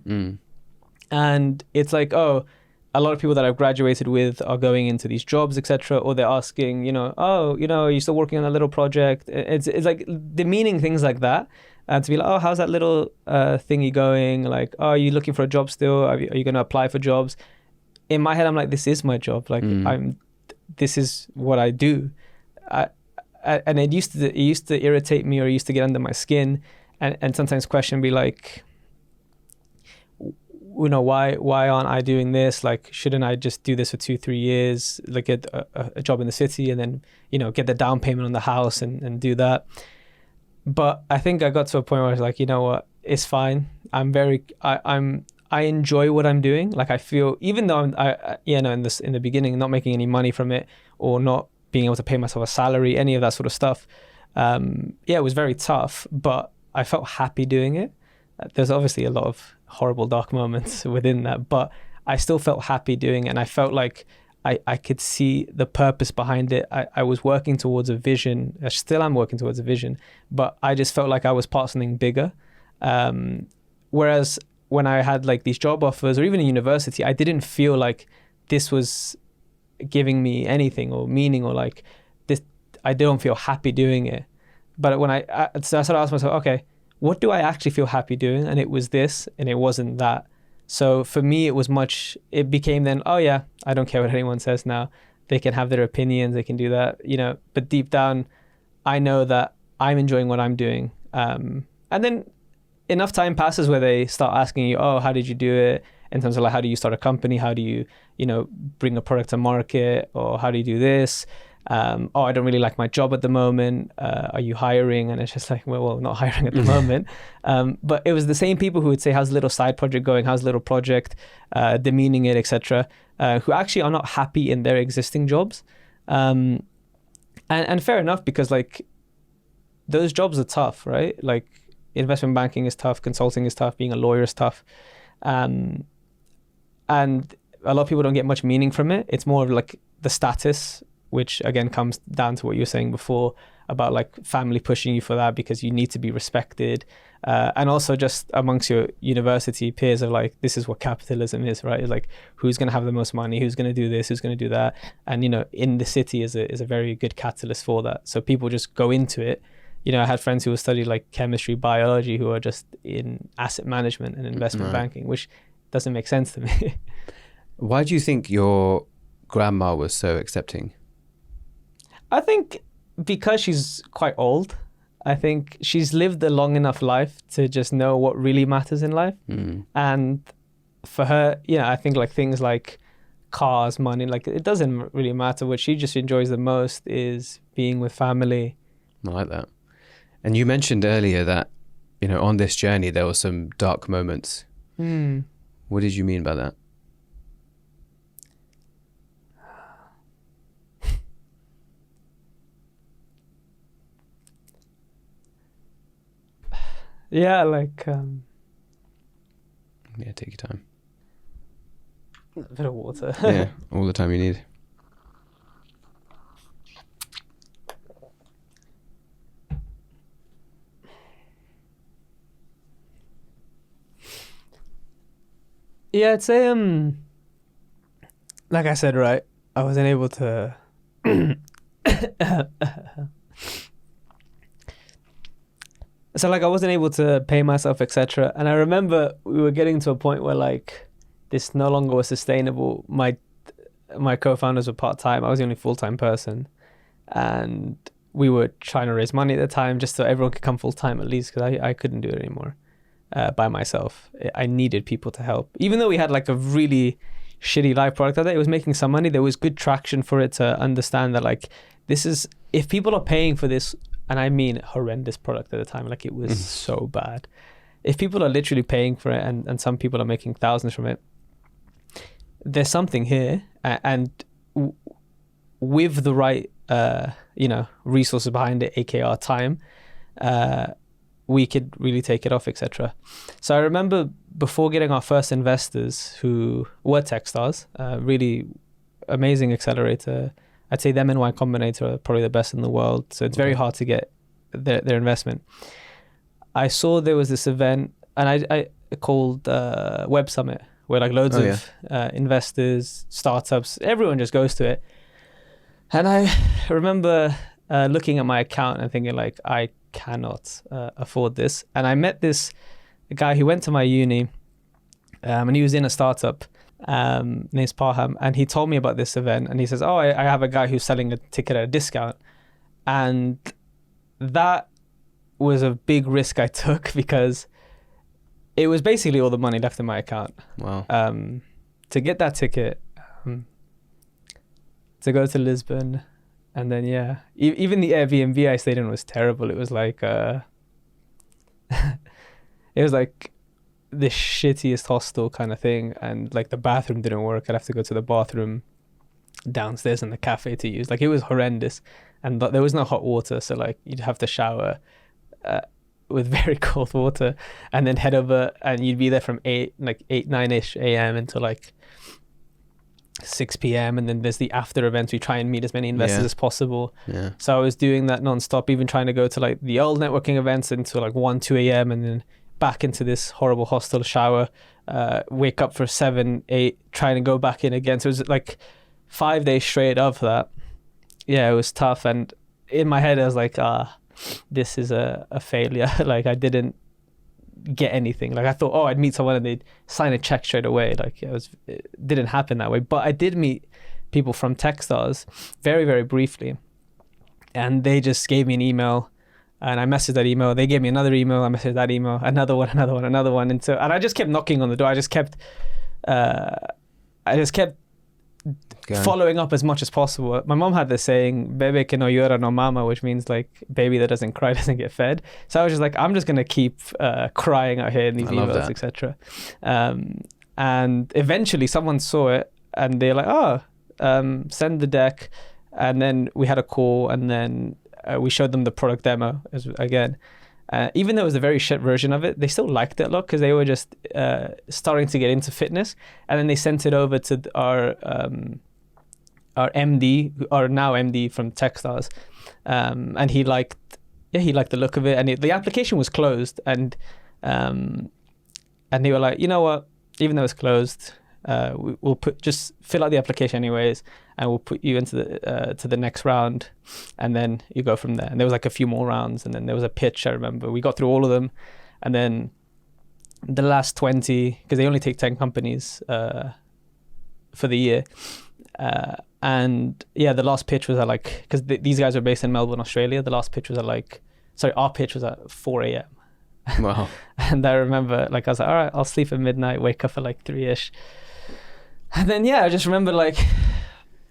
And it's like, oh, a lot of people that I've graduated with are going into these jobs, etc. Or they're asking, are you still working on a little project? It's like demeaning things like that. And to be like, oh, how's that little thingy going? Like, oh, are you looking for a job still? Are you going to apply for jobs? In my head, I'm like, this is my job. Like, this is what I do. And it used to irritate me, or it used to get under my skin, and sometimes question be like, why aren't I doing this? Like, shouldn't I just do this for 2-3 years, like get a job in the city, and then get the down payment on the house and do that? But I think I got to a point where I was like, you know what, it's fine. I enjoy what I'm doing. Like, I feel, even though in the beginning, not making any money from it, or not being able to pay myself a salary, any of that sort of stuff. It was very tough, but I felt happy doing it. There's obviously a lot of horrible dark moments within that, but I still felt happy doing it. And I felt like I could see the purpose behind it. I was working towards a vision. I still am working towards a vision, but I just felt like I was part of something bigger. Whereas when I had like these job offers, or even in university, I didn't feel like this was giving me anything or meaning, or like this. I don't feel happy doing it. But when so I started asking myself, okay, what do I actually feel happy doing? And it was this, and it wasn't that. So for me, it became then, oh yeah, I don't care what anyone says now. They can have their opinions, they can do that, but deep down, I know that I'm enjoying what I'm doing. And then enough time passes where they start asking you, oh, how did you do it? In terms of like, how do you start a company? How do you, bring a product to market? Or how do you do this? Oh, I don't really like my job at the moment. Are you hiring? And it's just like, well, not hiring at the moment. But it was the same people who would say, how's the little side project going? How's the little project? Demeaning it, etc. Who actually are not happy in their existing jobs. And fair enough, because like those jobs are tough, right? Like investment banking is tough, consulting is tough, being a lawyer is tough. And a lot of people don't get much meaning from it. It's more of like the status, which again comes down to what you were saying before about like family pushing you for that because you need to be respected. And also just amongst your university peers of like, this is what capitalism is, right? It's like, who's going to have the most money? Who's going to do this? Who's going to do that? And, in the city is a very good catalyst for that. So people just go into it. I had friends who studied like chemistry, biology, who are just in asset management and investment banking, which doesn't make sense to me. Why do you think your grandma was so accepting? I think because she's quite old. I think she's lived a long enough life to just know what really matters in life. And for her, I think like things like cars, money, like it doesn't really matter. What she just enjoys the most is being with family. I like that. And you mentioned earlier that, on this journey, there were some dark moments. What did you mean by that? Yeah, like... Yeah, take your time. A bit of water. Yeah, all the time you need. Yeah, I'd say, like I said, right, I wasn't able to... So like I wasn't able to pay myself, etc. And I remember we were getting to a point where like this no longer was sustainable. My co-founders were part-time. I was the only full-time person. And we were trying to raise money at the time just so everyone could come full-time at least, because I couldn't do it anymore by myself. I needed people to help. Even though we had like a really shitty live product out there, it was making some money. There was good traction for it to understand that like this is, if people are paying for this, and I mean horrendous product at the time, like it was so bad. If people are literally paying for it and some people are making thousands from it, there's something here. And with the right, resources behind it, aka time, we could really take it off, etc. So I remember before getting our first investors who were Techstars, really amazing accelerator. I'd say them and Y Combinator are probably the best in the world. So it's very hard to get their investment. I saw there was this event, and I called Web Summit, where like loads of investors, startups, everyone just goes to it. And I remember looking at my account and thinking like, I cannot afford this. And I met this guy who went to my uni, and he was in a startup. Named Parham, and he told me about this event, and he says, oh, I have a guy who's selling a ticket at a discount. And that was a big risk I took because it was basically all the money left in my account. Wow. To get that ticket, to go to Lisbon, and then even the Airbnb I stayed in was terrible. It was like the shittiest hostel kind of thing, and like the bathroom didn't work. I'd have to go to the bathroom downstairs in the cafe to use. Like it was horrendous, and there was no hot water, so like you'd have to shower with very cold water and then head over, and you'd be there from 9ish a.m. until like 6 p.m. and then there's the after events. We try and meet as many investors as possible. So I was doing that non-stop, even trying to go to like the old networking events until like 2 a.m. and then back into this horrible hostel, shower, wake up for 7, 8, trying to go back in again. So it was like 5 days straight of that. Yeah, it was tough. And in my head, I was like, this is a failure. Like I didn't get anything. Like I thought, oh, I'd meet someone and they'd sign a check straight away. Like it didn't happen that way. But I did meet people from Techstars very, very briefly, and they just gave me an email, and I messaged that email. They gave me another email. I messaged that email, another one, and I just kept knocking on the door. I just kept following up as much as possible. My mom had this saying, "Bebe que no llora no mama," which means like baby that doesn't cry doesn't get fed. So I was just like, I'm just gonna keep crying out here in these emails, etc. And eventually someone saw it and they're like, oh, send the deck. And then we had a call, and then we showed them the product demo again. Even though it was a very shit version of it, they still liked it a lot because they were just starting to get into fitness. And then they sent it over to our MD, or now MD from Techstars, and he liked the look of it. And the application was closed, and they were like, you know what? Even though it's closed, we'll just fill out the application anyways, and we'll put you into the next round, and then you go from there. And there was like a few more rounds, and then there was a pitch. I remember we got through all of them, and then the last 20, because they only take 10 companies for the year, and yeah, the last pitch was at like, because these guys are based in Melbourne, Australia. The last pitch was at our pitch was at 4 a.m. Wow. And I remember, like, I was like, all right, I'll sleep at midnight, wake up at like 3ish. And then, yeah, I just remember, like,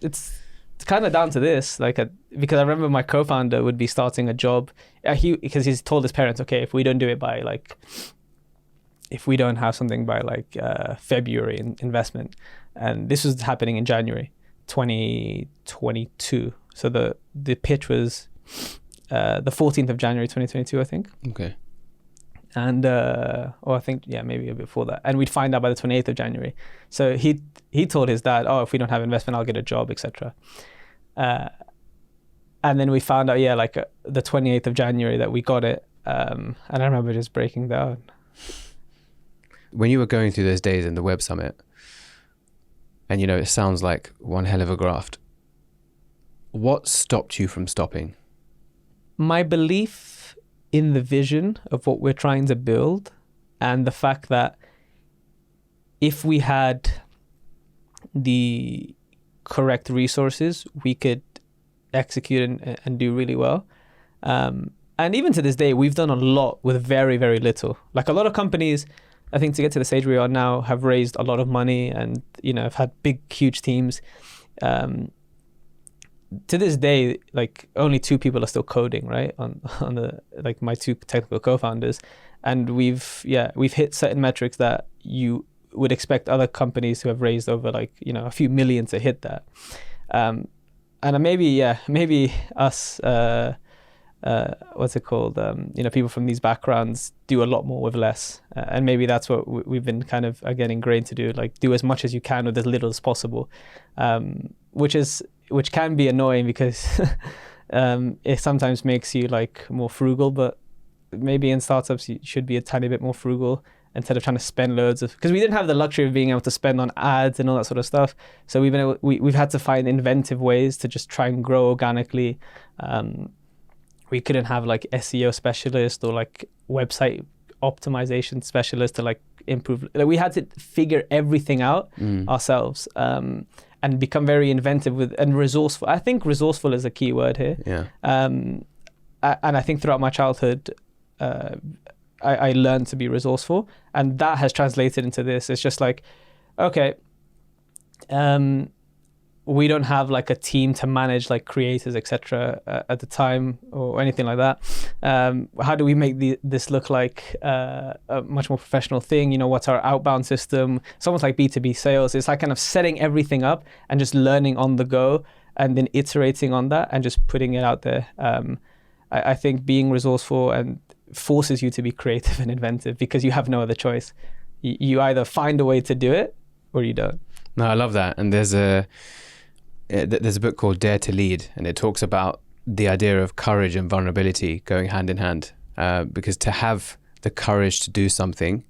it's kind of down to this, like, because I remember my co-founder would be starting a job. Because he's told his parents, okay, if we don't do it by, like, if we don't have something by, like, February investment, and this was happening in January 2022. So the pitch was the 14th of January 2022, I think. Okay. And or I think, yeah, maybe a bit before that, and we'd find out by the 28th of January. So he told his dad, oh, if we don't have investment, I'll get a job, etc. And then we found out, yeah, like the 28th of January that we got it, and I remember just breaking down. When you were going through those days in the Web Summit, and you know, it sounds like one hell of a graft, what stopped you from stopping? My belief in the vision of what we're trying to build, and the fact that if we had the correct resources, we could execute and do really well. And even to this day, we've done a lot with very, very little. Like a lot of companies, I think, to get to the stage we are now, have raised a lot of money and, you know, have had big, huge teams. To this day, like only 2 people are still coding, right? On the, like, my 2 technical co-founders, and we've hit certain metrics that you would expect other companies who have raised over, like, you know, a few million to hit that. And maybe us, what's it called? You know, people from these backgrounds do a lot more with less, and maybe that's what we've been kind of again ingrained to do, like do as much as you can with as little as possible, which can be annoying because it sometimes makes you like more frugal, but maybe in startups you should be a tiny bit more frugal instead of trying to spend loads of, because we didn't have the luxury of being able to spend on ads and all that sort of stuff. So we've had to find inventive ways to just try and grow organically. We couldn't have like SEO specialist or like website optimization specialist to like improve. Like we had to figure everything out ourselves. And become very inventive and resourceful. I think resourceful is a key word here. Yeah. And I think throughout my childhood, I learned to be resourceful, and that has translated into this. It's just like, okay, we don't have like a team to manage like creators, etc. At the time or anything like that. How do we make this look like a much more professional thing? You know, what's our outbound system? It's almost like B2B sales. It's like kind of setting everything up and just learning on the go and then iterating on that and just putting it out there. I think being resourceful and forces you to be creative and inventive because you have no other choice. You either find a way to do it or you don't. No, I love that. And there's a book called Dare to Lead, and it talks about the idea of courage and vulnerability going hand in hand. Because to have the courage to do something,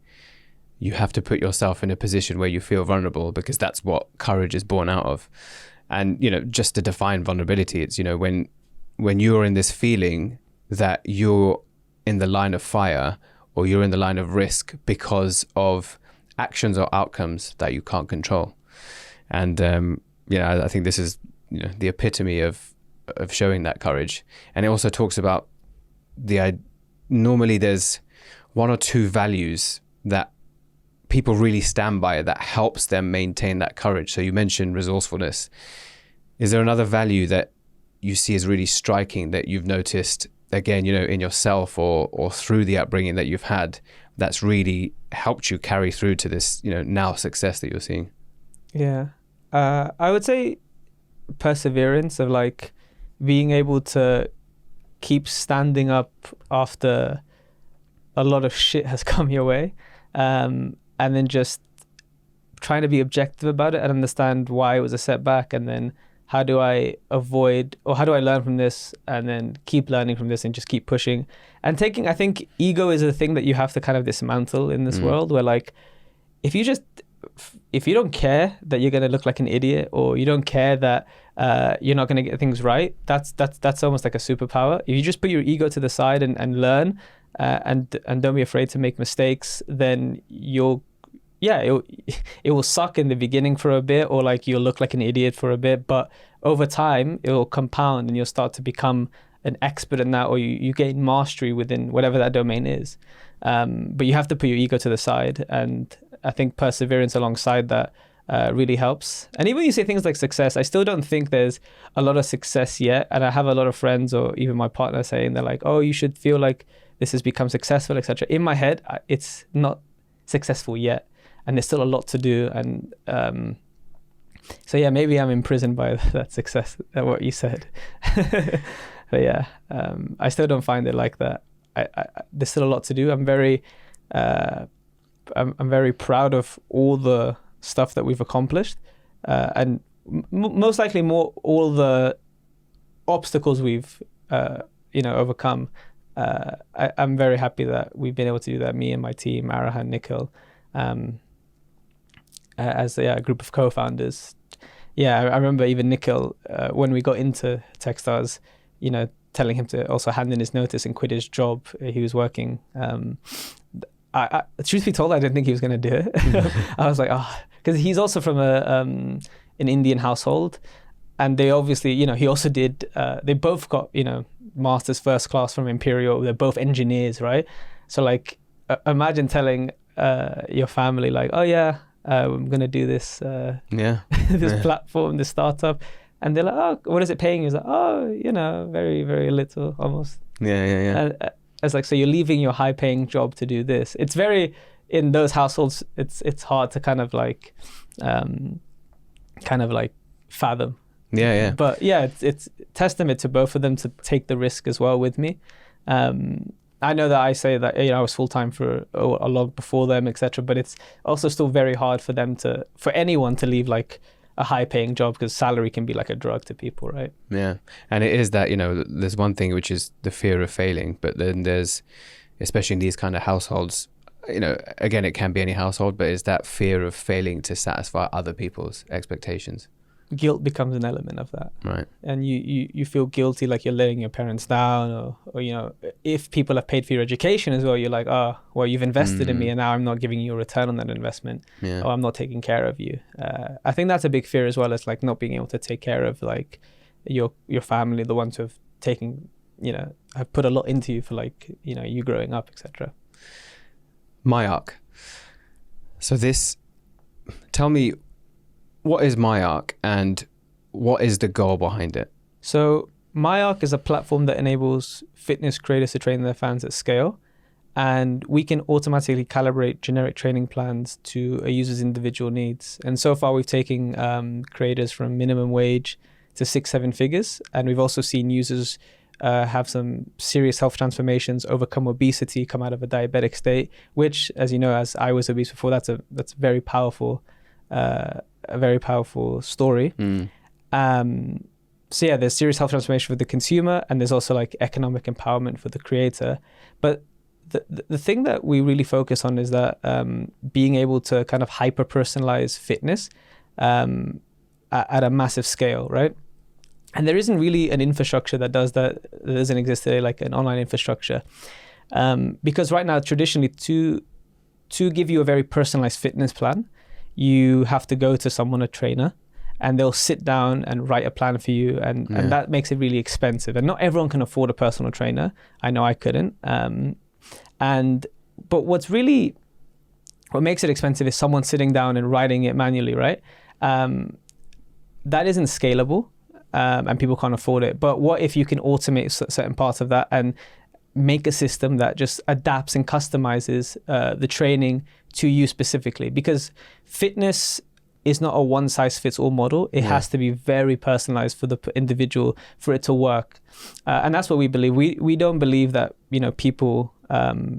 you have to put yourself in a position where you feel vulnerable, because that's what courage is born out of. And, you know, just to define vulnerability, it's, you know, when you're in this feeling that you're in the line of fire, or you're in the line of risk because of actions or outcomes that you can't control. And I think this is the epitome of showing that courage. And it also talks about normally there's one or two values that people really stand by that helps them maintain that courage. So you mentioned resourcefulness. Is there another value that you see as really striking that you've noticed, again, in yourself or through the upbringing that you've had, that's really helped you carry through to this, now success that you're seeing? Yeah. I would say perseverance, of like being able to keep standing up after a lot of shit has come your way, and then just trying to be objective about it and understand why it was a setback, and then how do I avoid, or how do I learn from this, and then keep learning from this and just keep pushing. And I think ego is a thing that you have to kind of dismantle in this world, where like, if you don't care that you're going to look like an idiot, or you don't care that you're not going to get things right, that's almost like a superpower. If you just put your ego to the side and learn, and don't be afraid to make mistakes, then it will suck in the beginning for a bit, or like you'll look like an idiot for a bit, but over time it will compound and you'll start to become an expert in that, or you gain mastery within whatever that domain is. But you have to put your ego to the side, and I think perseverance alongside that really helps. And even when you say things like success, I still don't think there's a lot of success yet. And I have a lot of friends, or even my partner, saying they're like, oh, you should feel like this has become successful, etc. In my head, it's not successful yet, and there's still a lot to do. And so yeah, maybe I'm imprisoned by that success, what you said. But yeah, I still don't find it like that. There's still a lot to do. I'm very proud of all the stuff that we've accomplished, and most likely more all the obstacles we've overcome. I'm very happy that we've been able to do that, me and my team, Arahan, Nikhil, as a group of co-founders. Yeah, I remember even Nikhil, when we got into Techstars, telling him to also hand in his notice and quit his job he was working. Truth be told, I didn't think he was going to do it. I was like, because he's also from an Indian household, and they obviously, he also did. They both got, masters first class from Imperial. They're both engineers, right? So like, imagine telling your family like, oh yeah, I'm going to do this, this platform, this startup. And they're like, oh, what is it paying you? He's like, oh, very, very little, almost. Yeah. And it's like, so you're leaving your high-paying job to do this. It's very, in those households, it's hard to kind of like fathom. Yeah. But yeah, it's testament to both of them to take the risk as well with me. I know that I say that I was full-time for a lot before them, etc. But it's also still very hard for anyone to leave like a high-paying job, because salary can be like a drug to people, right? Yeah, and it is that, there's one thing which is the fear of failing, but then there's, especially in these kind of households, again, it can be any household, but it's that fear of failing to satisfy other people's expectations. Guilt becomes an element of that, right? And you feel guilty, like you're letting your parents down, or if people have paid for your education as well, you're like, oh, well, you've invested in me, and now I'm not giving you a return on that investment. Yeah. Or I'm not taking care of you. I think that's a big fear as well, as like not being able to take care of like your family, the ones who have taken, have put a lot into you for like you growing up, etc. MyArc. So tell me, what is MyArc and what is the goal behind it? So MyArc is a platform that enables fitness creators to train their fans at scale, and we can automatically calibrate generic training plans to a user's individual needs. And so far we've taken creators from minimum wage to 6-7 figures, and we've also seen users have some serious health transformations, overcome obesity, come out of a diabetic state, which, as you know, as I was obese before, that's very powerful. A very powerful story. So yeah, there's serious health transformation for the consumer, and there's also like economic empowerment for the creator. But the thing that we really focus on is that being able to kind of hyper personalize fitness at a massive scale, right? And there isn't really an infrastructure that does that. There doesn't exist today, like an online infrastructure. Because right now, traditionally, to give you a very personalized fitness plan, you have to go to someone, a trainer, and they'll sit down and write a plan for you. And that makes it really expensive. And not everyone can afford a personal trainer. I know I couldn't. But what makes it expensive is someone sitting down and writing it manually, right? That isn't scalable, and people can't afford it. But what if you can automate certain parts of that and make a system that just adapts and customizes the training to you specifically? Because fitness is not a one-size-fits-all model. It has to be very personalized for the individual for it to work. And that's what we believe. We don't believe that, people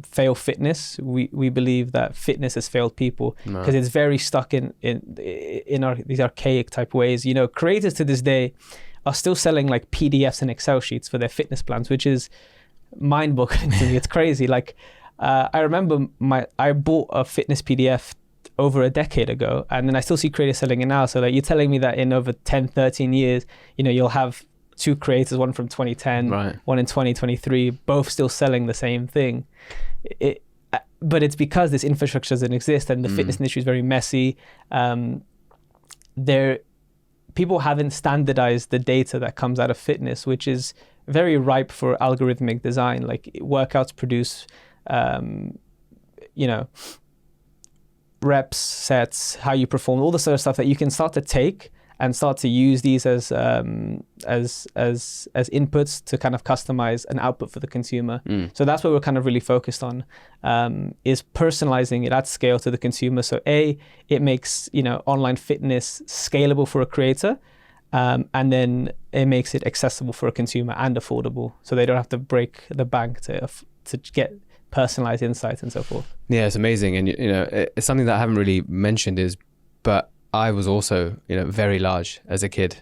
fail fitness. We believe that fitness has failed people because it's very stuck in these archaic type ways. Creators to this day are still selling like PDFs and Excel sheets for their fitness plans, which is mind-boggling to me. It's crazy. Like I remember I bought a fitness PDF over a decade ago, and then I still see creators selling it now. So like, you're telling me that in over 10, 13 years, you'll have two creators, one from 2010, one in 2023, both still selling the same thing. But it's because this infrastructure doesn't exist, and the fitness industry is very messy. People haven't standardized the data that comes out of fitness, which is very ripe for algorithmic design. Like workouts produce, reps, sets, how you perform, all the sort of stuff that you can start to take and start to use these as inputs to kind of customize an output for the consumer. So that's what we're kind of really focused on, is personalizing it at scale to the consumer. So it makes online fitness scalable for a creator, and then it makes it accessible for a consumer and affordable, so they don't have to break the bank to get personalized insights and so forth. Yeah, it's amazing. And it's something that I haven't really mentioned but I was also very large as a kid.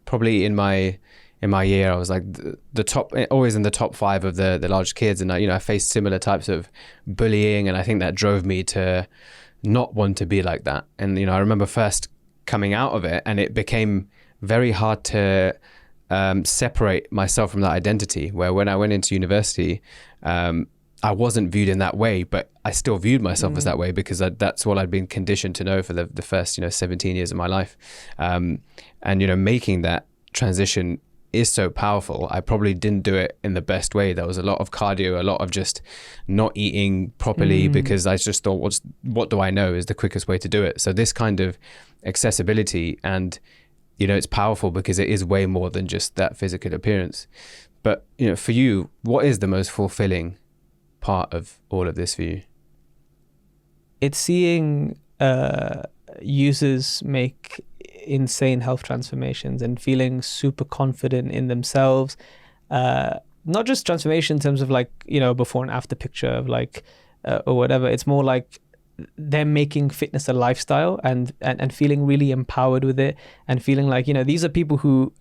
Probably in my year I was like the top, always in the top 5 of the large kids, and I faced similar types of bullying, and I think that drove me to not want to be like that. And I remember first coming out of it, and it became very hard to separate myself from that identity, where when I went into university, I wasn't viewed in that way, but I still viewed myself as that way because that's what I'd been conditioned to know for the first 17 years of my life. And making that transition is so powerful. I probably didn't do it in the best way. There was a lot of cardio, a lot of just not eating properly because I just thought, what do I know is the quickest way to do it. So this kind of accessibility, and it's powerful because it is way more than just that physical appearance. But for you, what is the most fulfilling part of all of this for you? It's seeing users make insane health transformations and feeling super confident in themselves. Not just transformation in terms of like, before and after picture of like, or whatever. It's more like they're making fitness a lifestyle and feeling really empowered with it, and feeling like, these are people who,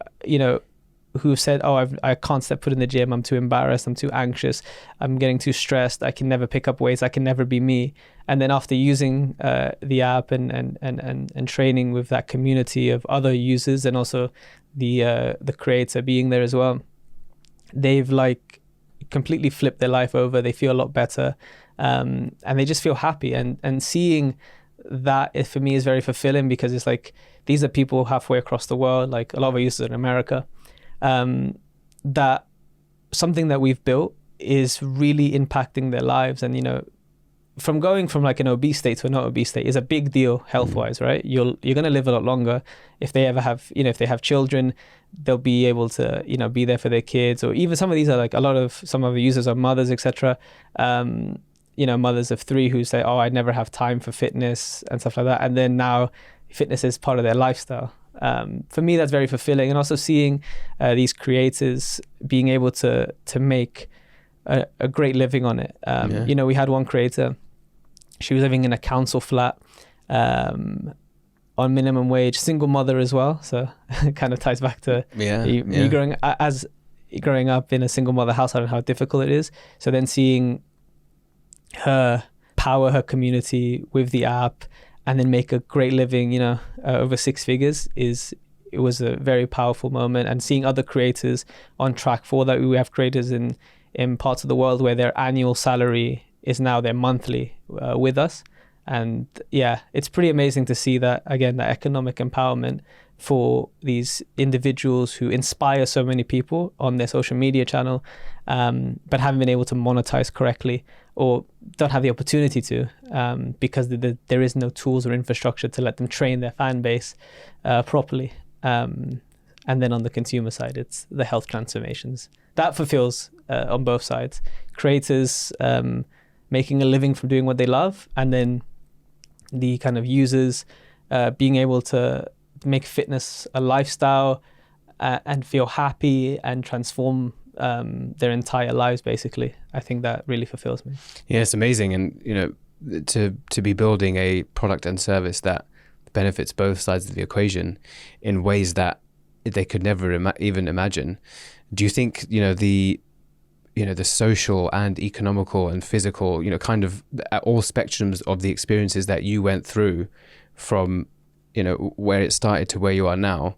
who've said, I can't step foot in the gym, I'm too embarrassed, I'm too anxious, I'm getting too stressed, I can never pick up weights, I can never be me. And then after using the app and training with that community of other users, and also the creator being there as well, they've like completely flipped their life over. They feel a lot better, and they just feel happy. And seeing that, for me, is very fulfilling, because it's like, these are people halfway across the world, like a lot of our users in America, that something that we've built is really impacting their lives. And from going from like an obese state to a not obese state is a big deal health wise, right? You're going to live a lot longer. If they ever have, if they have children, they'll be able to be there for their kids. Or even some of these are like, some of the users are mothers, etc. Mothers of 3 who say, I'd never have time for fitness and stuff like that, and then now fitness is part of their lifestyle. For me, that's very fulfilling. And also seeing these creators being able to make a great living on it. We had one creator, she was living in a council flat on minimum wage, single mother as well. So it kind of ties back to me growing up in a single mother household and how difficult it is. So then seeing her power her community with the app and then make a great living, over 6 figures, it was a very powerful moment. And seeing other creators on track for that. We have creators in in parts of the world where their annual salary is now their monthly with us. And yeah, it's pretty amazing to see that, again, that economic empowerment for these individuals who inspire so many people on their social media channel, but haven't been able to monetize correctly, or don't have the opportunity to, because there is no tools or infrastructure to let them train their fan base properly. And then on the consumer side, it's the health transformations. That fulfills on both sides. Creators making a living from doing what they love, and then the kind of users being able to make fitness a lifestyle and feel happy and transform their entire lives, basically. I think that really fulfills me. Yeah, it's amazing. And, you know, to be building a product and service that benefits both sides of the equation in ways that they could never even imagine. Do you think, the social and economical and physical, kind of at all spectrums of the experiences that you went through from, where it started to where you are now,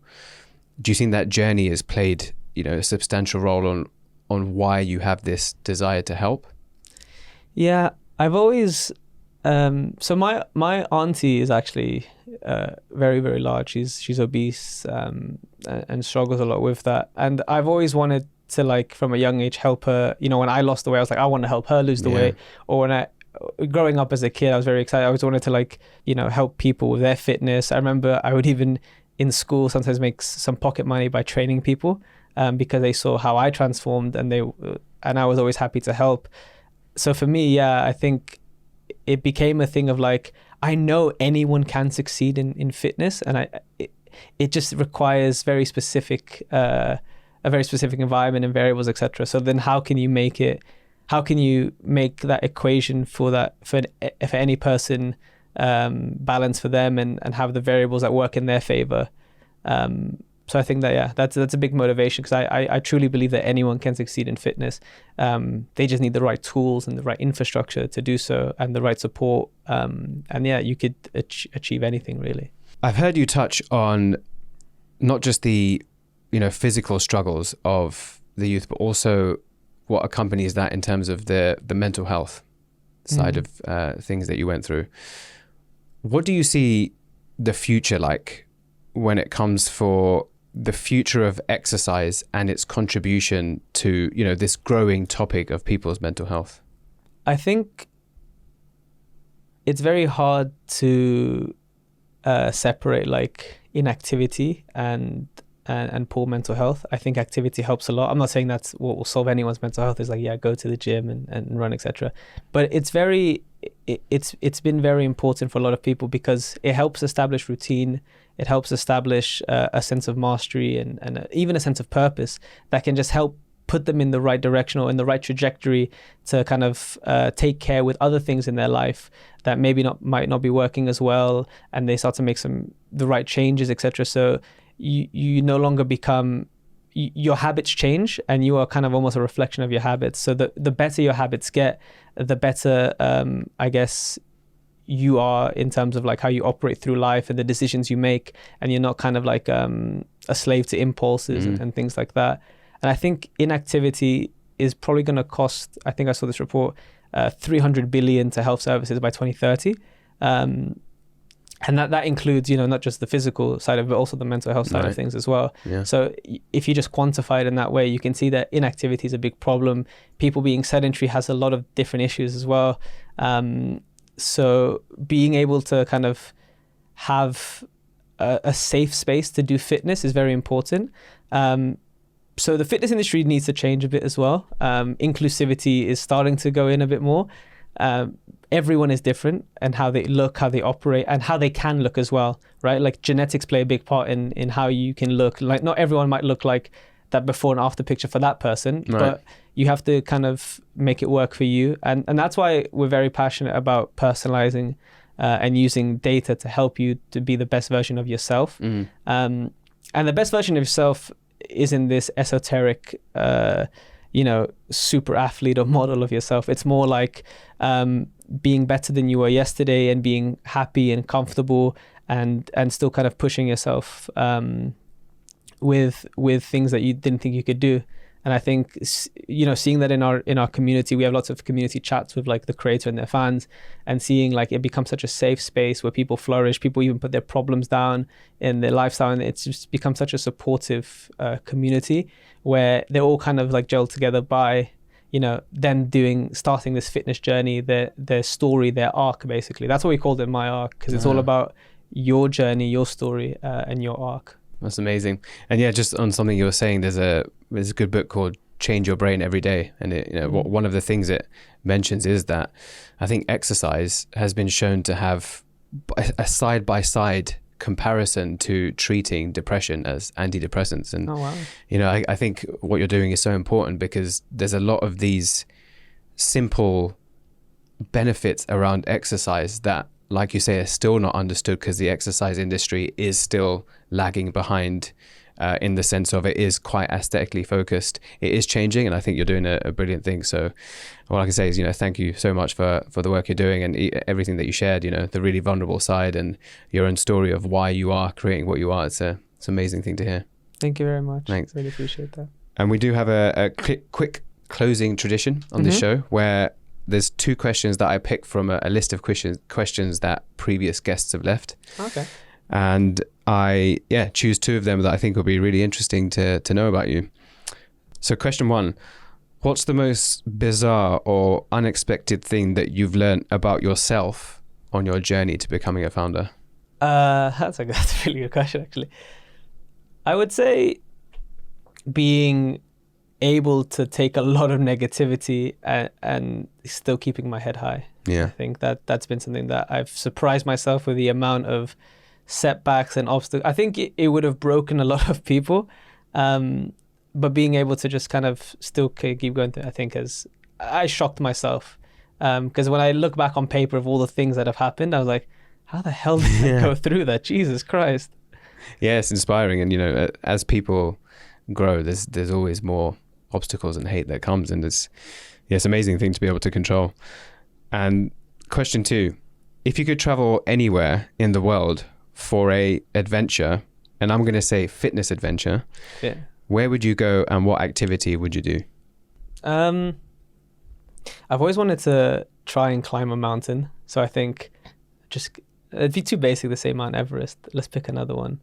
do you think that journey has played, a substantial role on why you have this desire to help? Yeah, I've always, so my auntie is actually very, very large. She's obese and struggles a lot with that. And I've always wanted to, like, from a young age, help her. When I lost the weight, I was like, I want to help her lose the weight. Or when growing up as a kid, I was very excited. I always wanted to, like, help people with their fitness. I remember I would even in school sometimes make some pocket money by training people, because they saw how I transformed, and I was always happy to help. So for me, yeah, I think it became a thing of, like, I know anyone can succeed in fitness, and it just requires very specific a very specific environment and variables, etc. So then how can you make that equation for any person balance for them, and have the variables that work in their favor? So I think that, yeah, that's a big motivation, because I truly believe that anyone can succeed in fitness. They just need the right tools and the right infrastructure to do so, and the right support. And yeah, you could achieve anything, really. I've heard you touch on not just the physical struggles of the youth, but also what accompanies that in terms of the mental health side of things that you went through. What do you see the future like when it comes for the future of exercise and its contribution to, this growing topic of people's mental health? I think it's very hard to separate, like, inactivity and poor mental health. I think activity helps a lot. I'm not saying that's what will solve anyone's mental health. Is like, yeah, go to the gym and run, etc. But it's been very important for a lot of people, because it helps establish routine. It helps establish a sense of mastery and even a sense of purpose that can just help put them in the right direction or in the right trajectory to kind of take care with other things in their life that might not be working as well, and they start to make the right changes, etc. So you no longer become, your habits change, and you are kind of almost a reflection of your habits. So the better your habits get, the better, I guess, you are in terms of, like, how you operate through life and the decisions you make, and you're not kind of like a slave to impulses and things like that. And I think inactivity is probably going to cost, I think I saw this report, 300 billion to health services by 2030. And that includes, not just the physical side of it, but also the mental health side of things as well. Yeah. So if you just quantify it in that way, you can see that inactivity is a big problem. People being sedentary has a lot of different issues as well. So being able to kind of have a safe space to do fitness is very important. So the fitness industry needs to change a bit as well. Inclusivity is starting to go in a bit more. Everyone is different, and how they look, how they operate, and how they can look as well, right? Like, genetics play a big part in how you can look. Like, not everyone might look like that before and after picture for that person, but you have to kind of make it work for you. And that's why we're very passionate about personalizing and using data to help you to be the best version of yourself. And the best version of yourself isn't this esoteric, super athlete or model of yourself. It's more like being better than you were yesterday, and being happy and comfortable, and still kind of pushing yourself with things that you didn't think you could do. And I think, seeing that in our community, we have lots of community chats with like the creator and their fans, and seeing like it becomes such a safe space where people flourish, people even put their problems down in their lifestyle, and it's just become such a supportive community where they're all kind of like gelled together by, them starting this fitness journey, their story, their arc, basically. That's what we called it, MyArc, because it's all about your journey, your story, and your arc. That's amazing. And yeah, just on something you were saying, there's a good book called Change Your Brain Every Day. And one of the things it mentions is that I think exercise has been shown to have a side-by-side comparison to treating depression as antidepressants. And, I think what you're doing is so important, because there's a lot of these simple benefits around exercise that, like you say, are still not understood, because the exercise industry is still lagging behind in the sense of it is quite aesthetically focused. It is changing, and I think you're doing a brilliant thing. So all I can say is, thank you so much for the work you're doing and everything that you shared, the really vulnerable side and your own story of why you are creating what you are. It's an amazing thing to hear. Thank you very much. Thanks. Really appreciate that. And we do have a quick closing tradition on this show, where there's 2 questions that I picked from a list of questions that previous guests have left. Okay. And I choose 2 of them that I think will be really interesting to know about you. So question 1, what's the most bizarre or unexpected thing that you've learned about yourself on your journey to becoming a founder? That's a really good question, actually. I would say being able to take a lot of negativity and still keeping my head high. Yeah. I think that's been something that I've surprised myself with, the amount of setbacks and obstacles. I think it would have broken a lot of people, but being able to just kind of still keep going through, I think I shocked myself, because when I look back on paper of all the things that have happened, I was like, how the hell did I go through that? Jesus Christ. Yeah, it's inspiring. And as people grow, there's always more obstacles and hate that comes, and it's an amazing thing to be able to control. And question 2, if you could travel anywhere in the world for a adventure, and I'm going to say fitness adventure, where would you go and what activity would you do? I've always wanted to try and climb a mountain, so I think it'd be too basic to say Mount Everest. Let's pick another one.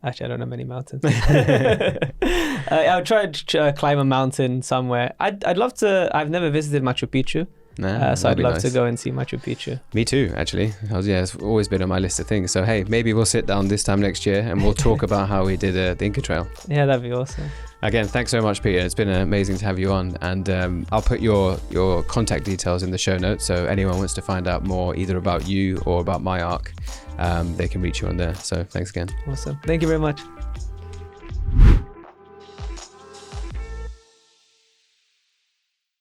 Actually, I don't know many mountains. I would try to climb a mountain somewhere. I'd love to. I've never visited Machu Picchu. So I'd love to go and see Machu Picchu. Me too, actually. It's always been on my list of things. So hey, maybe we'll sit down this time next year and we'll talk about how we did the Inca Trail. Yeah, that'd be awesome. Again, thanks so much, Peter. It's been amazing to have you on, and I'll put your contact details in the show notes, so anyone wants to find out more either about you or about MyArc, they can reach you on there. So thanks again. Awesome. Thank you very much.